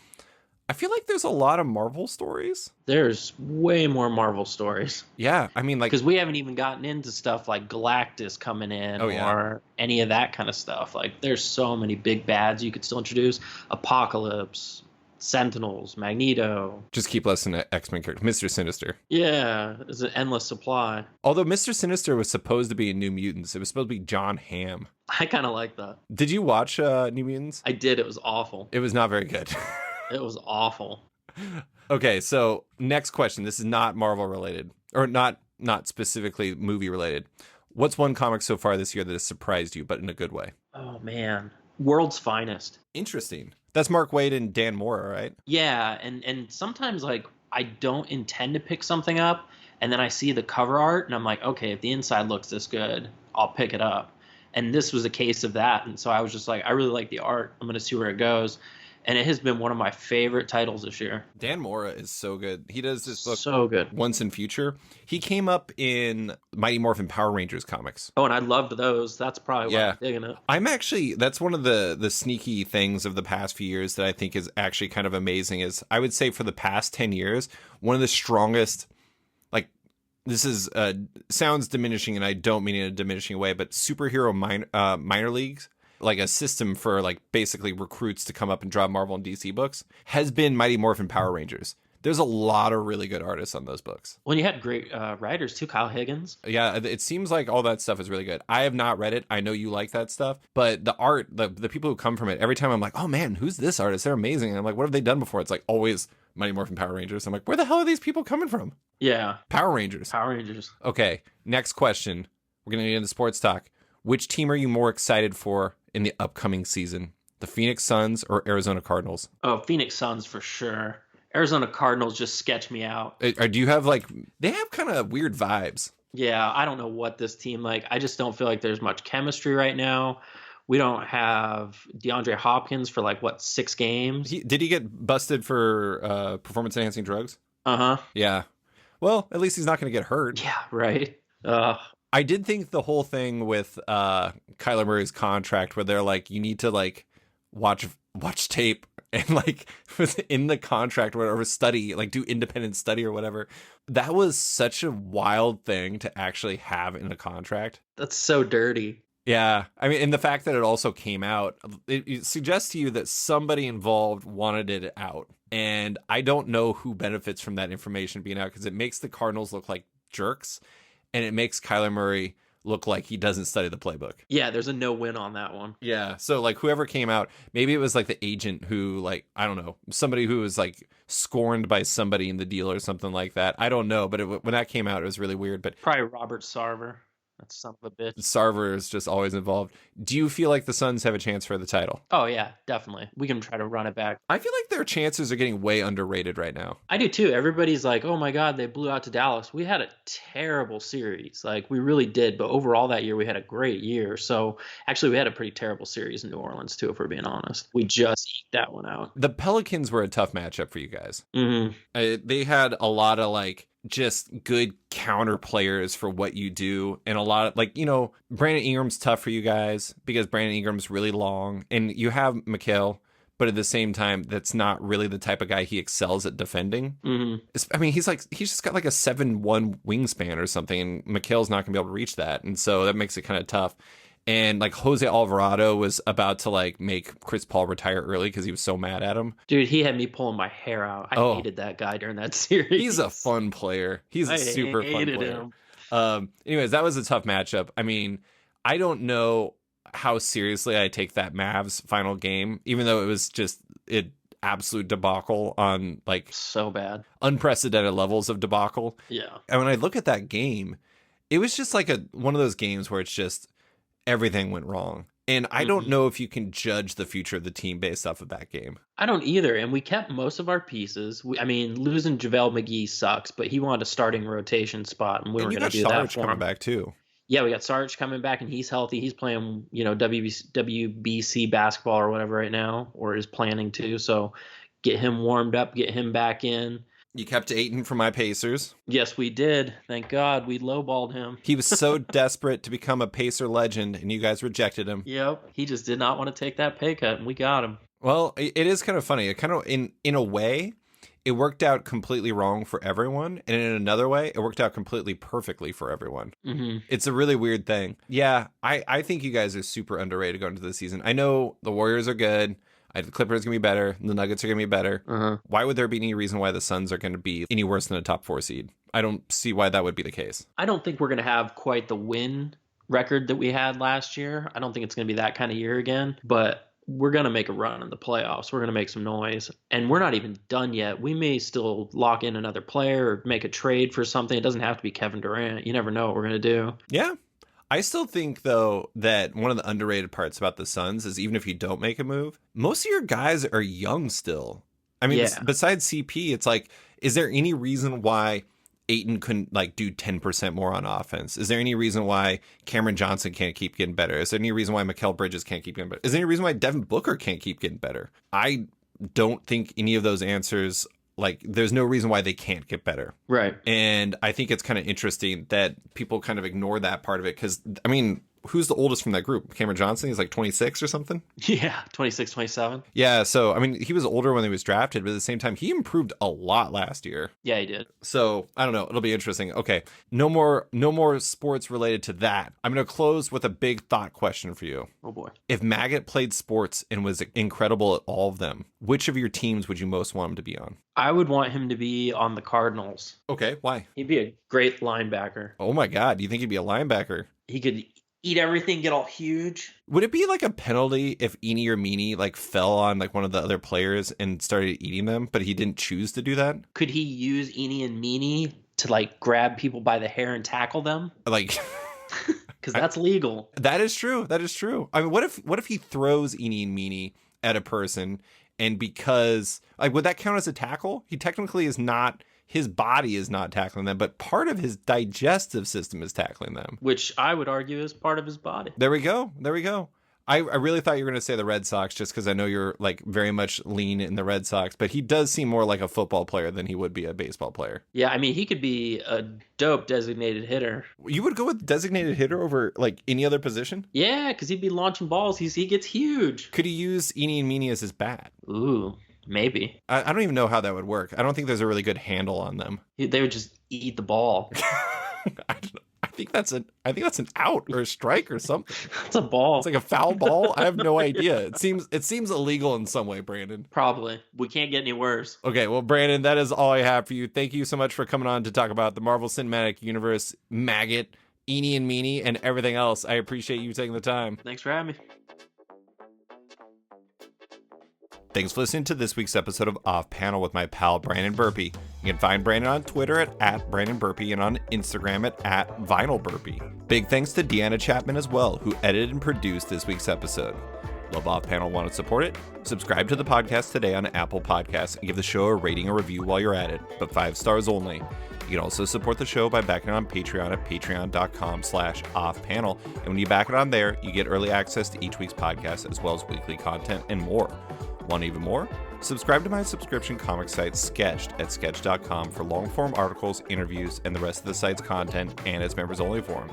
I feel like there's a lot of Marvel stories. There's way more Marvel stories. Yeah. I mean, like, because we haven't even gotten into stuff like Galactus coming in or any of that kind of stuff. Like, there's so many big bads you could still introduce. Apocalypse, Sentinels, Magneto. Just keep listening to X-Men characters. Mr. Sinister. Yeah, there's an endless supply. Although Mr. Sinister was supposed to be in New Mutants. It was supposed to be John Hamm. I kind of like that. Did you watch New Mutants? I did. It was awful. It was not very good. It was awful. Okay, so next question. This is not Marvel related, or not specifically movie related. What's one comic so far this year that has surprised you, but in a good way? Oh man, World's Finest. Interesting. That's Mark Waid and Dan Mora, right? Yeah, and sometimes like I don't intend to pick something up, and then I see the cover art, and I'm like, okay, if the inside looks this good, I'll pick it up. And this was a case of that, and so I was just like, I really like the art. I'm gonna see where it goes, and it has been one of my favorite titles this year. Dan Mora is so good. He does this book So good. Once in Future. He came up in Mighty Morphin Power Rangers comics. Oh, and I loved those. That's probably why I'm digging it. I'm actually, that's one of the sneaky things of the past few years that I think is actually kind of amazing is I would say for the past 10 years, one of the strongest, like this is sounds diminishing and I don't mean it in a diminishing way, but superhero minor leagues, like a system for like basically recruits to come up and draw Marvel and DC books, has been Mighty Morphin Power Rangers. There's a lot of really good artists on those books. Well, you had great writers too, Kyle Higgins. Yeah, it seems like all that stuff is really good. I have not read it. I know you like that stuff, but the art, the people who come from it, every time I'm like, oh man, who's this artist? They're amazing. And I'm like, what have they done before? It's like always Mighty Morphin Power Rangers. I'm like, where the hell are these people coming from? Yeah. Power Rangers. Power Rangers. Okay, next question. We're going to get into sports talk. Which team are you more excited for in the upcoming season? The Phoenix Suns or Arizona Cardinals? Oh, Phoenix Suns for sure. Arizona Cardinals just sketch me out. Or do you have like, they have kind of weird vibes. Yeah, I don't know what this team like. I just don't feel like there's much chemistry right now. We don't have DeAndre Hopkins for like what 6 games. Did he get busted for performance enhancing drugs? Uh-huh. Yeah. Well, at least he's not going to get hurt. Yeah, right. I did think the whole thing with Kyler Murray's contract where they're like, you need to like watch tape and like in the contract or whatever, study, like do independent study or whatever. That was such a wild thing to actually have in a contract. That's so dirty. Yeah. I mean, and the fact that it also came out, it suggests to you that somebody involved wanted it out. And I don't know who benefits from that information being out because it makes the Cardinals look like jerks and it makes Kyler Murray look like he doesn't study the playbook. Yeah, there's a no-win on that one. Yeah. So like whoever came out, maybe it was like the agent who like, I don't know, somebody who was like scorned by somebody in the deal or something like that. I don't know. But when that came out, it was really weird. But probably Robert Sarver. That son of a bitch. Sarver is just always involved. Do you feel like the Suns have a chance for the title? Oh, yeah, definitely. We can try to run it back. I feel like their chances are getting way underrated right now. I do too. Everybody's like, oh my God, they blew out to Dallas. We had a terrible series. Like, we really did. But overall that year, we had a great year. So actually, we had a pretty terrible series in New Orleans too, if we're being honest. We just eked that one out. The Pelicans were a tough matchup for you guys. Mm-hmm. They had a lot of like just good counter players for what you do, and a lot of like, you know, Brandon Ingram's tough for you guys because Brandon Ingram's really long and you have Mikal, but at the same time that's not really the type of guy he excels at defending. Mm-hmm. I mean, he's just got like a 7'1" wingspan or something, and Mikal's not gonna be able to reach that, and so that makes it kind of tough. And like Jose Alvarado was about to like make Chris Paul retire early because he was so mad at him. Dude, he had me pulling my hair out. I hated that guy during that series. He's a fun player. He's a super fun player. Anyways, that was a tough matchup. I mean, I don't know how seriously I take that Mavs final game, even though it was just absolute debacle on like so bad, unprecedented levels of debacle. Yeah. And when I look at that game, it was just like one of those games where it's just everything went wrong. And I don't know if you can judge the future of the team based off of that game. I don't either. And we kept most of our pieces. I mean, losing JaVale McGee sucks, but he wanted a starting rotation spot, and we were going to do that for him. Coming back too. Yeah, we got Sarge coming back, and he's healthy. He's playing, you know, WBC basketball or whatever right now, or is planning to. So get him warmed up, get him back in. You kept Ayton for my Pacers. Yes, we did. Thank God. We lowballed him. He was so desperate to become a Pacer legend, and you guys rejected him. Yep. He just did not want to take that pay cut, and we got him. Well, it is kind of funny. It kind of, in a way, it worked out completely wrong for everyone. And in another way, it worked out completely perfectly for everyone. Mm-hmm. It's a really weird thing. Yeah, I think you guys are super underrated going into the season. I know the Warriors are good. The Clippers are going to be better. The Nuggets are going to be better. Uh-huh. Why would there be any reason why the Suns are going to be any worse than a top 4 seed? I don't see why that would be the case. I don't think we're going to have quite the win record that we had last year. I don't think it's going to be that kind of year again. But we're going to make a run in the playoffs. We're going to make some noise. And we're not even done yet. We may still lock in another player or make a trade for something. It doesn't have to be Kevin Durant. You never know what we're going to do. Yeah. I still think, though, that one of the underrated parts about the Suns is even if you don't make a move, most of your guys are young still. I mean, besides CP, it's like, is there any reason why Ayton couldn't like do 10% more on offense? Is there any reason why Cameron Johnson can't keep getting better? Is there any reason why Mikal Bridges can't keep getting better? Is there any reason why Devin Booker can't keep getting better? I don't think any of those answers, like, there's no reason why they can't get better. Right. And I think it's kind of interesting that people kind of ignore that part of it because, I mean, who's the oldest from that group? Cameron Johnson? He's like 26 or something? Yeah, 26, 27. Yeah, so, I mean, he was older when he was drafted, but at the same time, he improved a lot last year. Yeah, he did. So, I don't know. It'll be interesting. Okay, no more sports related to that. I'm going to close with a big thought question for you. Oh, boy. If Maggott played sports and was incredible at all of them, which of your teams would you most want him to be on? I would want him to be on the Cardinals. Okay, why? He'd be a great linebacker. Oh, my God. Do you think he'd be a linebacker? He could eat everything, get all huge. Would it be like a penalty if Eenie or Meanie like fell on like one of the other players and started eating them, but he didn't choose to do that? Could he use Eenie and Meanie to like grab people by the hair and tackle them? Like, because that's legal. That is true. That is true. I mean, what if he throws Eenie and Meanie at a person, and because like would that count as a tackle? He technically is not. His body is not tackling them, but part of his digestive system is tackling them. Which I would argue is part of his body. There we go. There we go. I really thought you were going to say the Red Sox just because I know you're like very much lean in the Red Sox, but he does seem more like a football player than he would be a baseball player. Yeah, I mean, he could be a dope designated hitter. You would go with designated hitter over like any other position? Yeah, because he'd be launching balls. He gets huge. Could he use Eenie and Meanie as his bat? Ooh. Maybe. I don't even know how that would work. I don't think there's a really good handle on them. They would just eat the ball. I think that's an out or a strike or something. It's a ball. It's like a foul ball. I have no idea. It seems illegal in some way, Brandon. Probably. We can't get any worse. Okay, well, Brandon, that is all I have for you. Thank you so much for coming on to talk about the Marvel Cinematic Universe, Maggott, Eenie and Meanie, and everything else. I appreciate you taking the time. Thanks for having me. Thanks for listening to this week's episode of Off Panel with my pal Brandon Burpee. You can find Brandon on Twitter at Brandon Burpee and on Instagram at Vinyl Burpee. Big thanks to Deanna Chapman as well, who edited and produced this week's episode. Love Off Panel, want to support it? Subscribe to the podcast today on Apple Podcasts and give the show a rating or review while you're at it, but 5 stars only. You can also support the show by backing it on Patreon at patreon.com/offpanel. And when you back it on there, you get early access to each week's podcast as well as weekly content and more. Want even more? Subscribe to my subscription comic site Sketched at sketch.com for long-form articles, interviews, and the rest of the site's content and its members-only forum.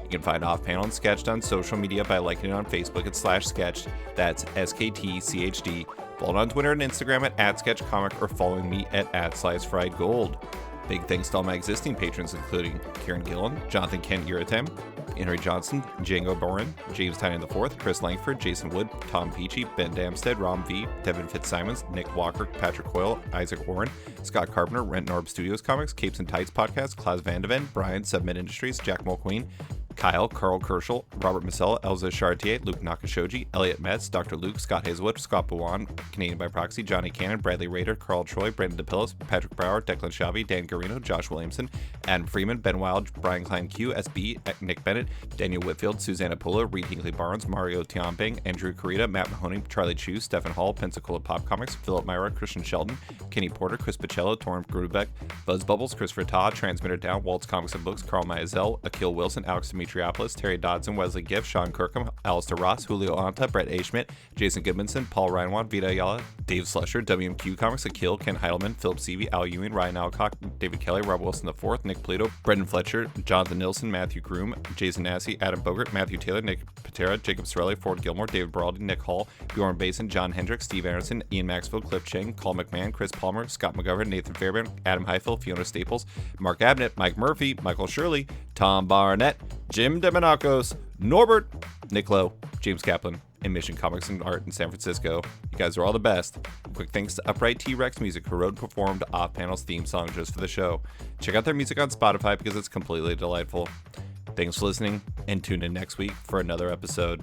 You can find Off Panel and Sketched on social media by liking it on Facebook at /Sketched. That's SKTCHD. Follow on Twitter and Instagram at @SketchComic or following me at @SliceFriedGold. Big thanks to all my existing patrons, including Kieran Gillen, Jonathan Kent Uritem, Henry Johnson, Django Boren, James Tynan IV, Chris Langford, Jason Wood, Tom Peachy, Ben Damstead, Rom V, Devin Fitzsimons, Nick Walker, Patrick Coyle, Isaac Warren, Scott Carpenter, Rent Norb Studios Comics, Capes and Tights Podcast, Klaus Vandeven, Brian, Submit Industries, Jack Mulqueen, Kyle, Carl Kerschel, Robert Masella, Elza Chartier, Luke Nakashoji, Elliot Metz, Dr. Luke, Scott Hazelwood, Scott Buwan, Canadian by Proxy, Johnny Cannon, Bradley Rader, Carl Troy, Brandon DePillos, Patrick Brower, Declan Shavy, Dan Garino, Josh Williamson, Adam Freeman, Ben Wild, Brian Klein Q, SB, Nick Bennett, Daniel Whitfield, Susanna Pula, Reed Hinkley Barnes, Mario Tiamping, Andrew Carita, Matt Mahoney, Charlie Chu, Stephen Hall, Pensacola Pop Comics, Philip Myra, Christian Sheldon, Kenny Porter, Chris Pacello, Torrin Grubeck, Buzz Bubbles, Christopher Todd, Transmitter Down, Waltz Comics and Books, Carl Mayazel, Akil Wilson, Alex Demetriopoulos, Terry Dodson, Wesley Giff, Sean Kirkham, Alistair Ross, Julio Anta, Brett A. Schmidt, Jason Goodmanson, Paul Reinwand, Vita Ayala, Dave Slusher, WMQ Comics, Akil, Ken Heidelman, Philip Seavey, Al Ewing, Ryan Alcock, David Kelly, Rob Wilson IV, Nick Polito, Brendan Fletcher, Jonathan Nilsson, Matthew Groom, Jason Massey, Adam Bogert, Matthew Taylor, Nick Patera, Jacob Sorelli, Ford Gilmore, David Baraldi, Nick Hall, Bjorn Basin, John Hendricks, Steve Anderson, Ian Maxfield, Cliff Chang, Cole McMahon, Chris Palmer, Scott McGovern, Nathan Fairbairn, Adam Heifel, Fiona Staples, Mark Abnett, Mike Murphy, Michael Shirley, Tom Barnett, Jim Demonakos, Norbert, Nick Lowe, James Kaplan, and Mission Comics and Art in San Francisco. You guys are all the best. Quick thanks to Upright T-Rex Music, who wrote and performed Off Panel's theme song just for the show. Check out their music on Spotify because it's completely delightful. Thanks for listening, and tune in next week for another episode.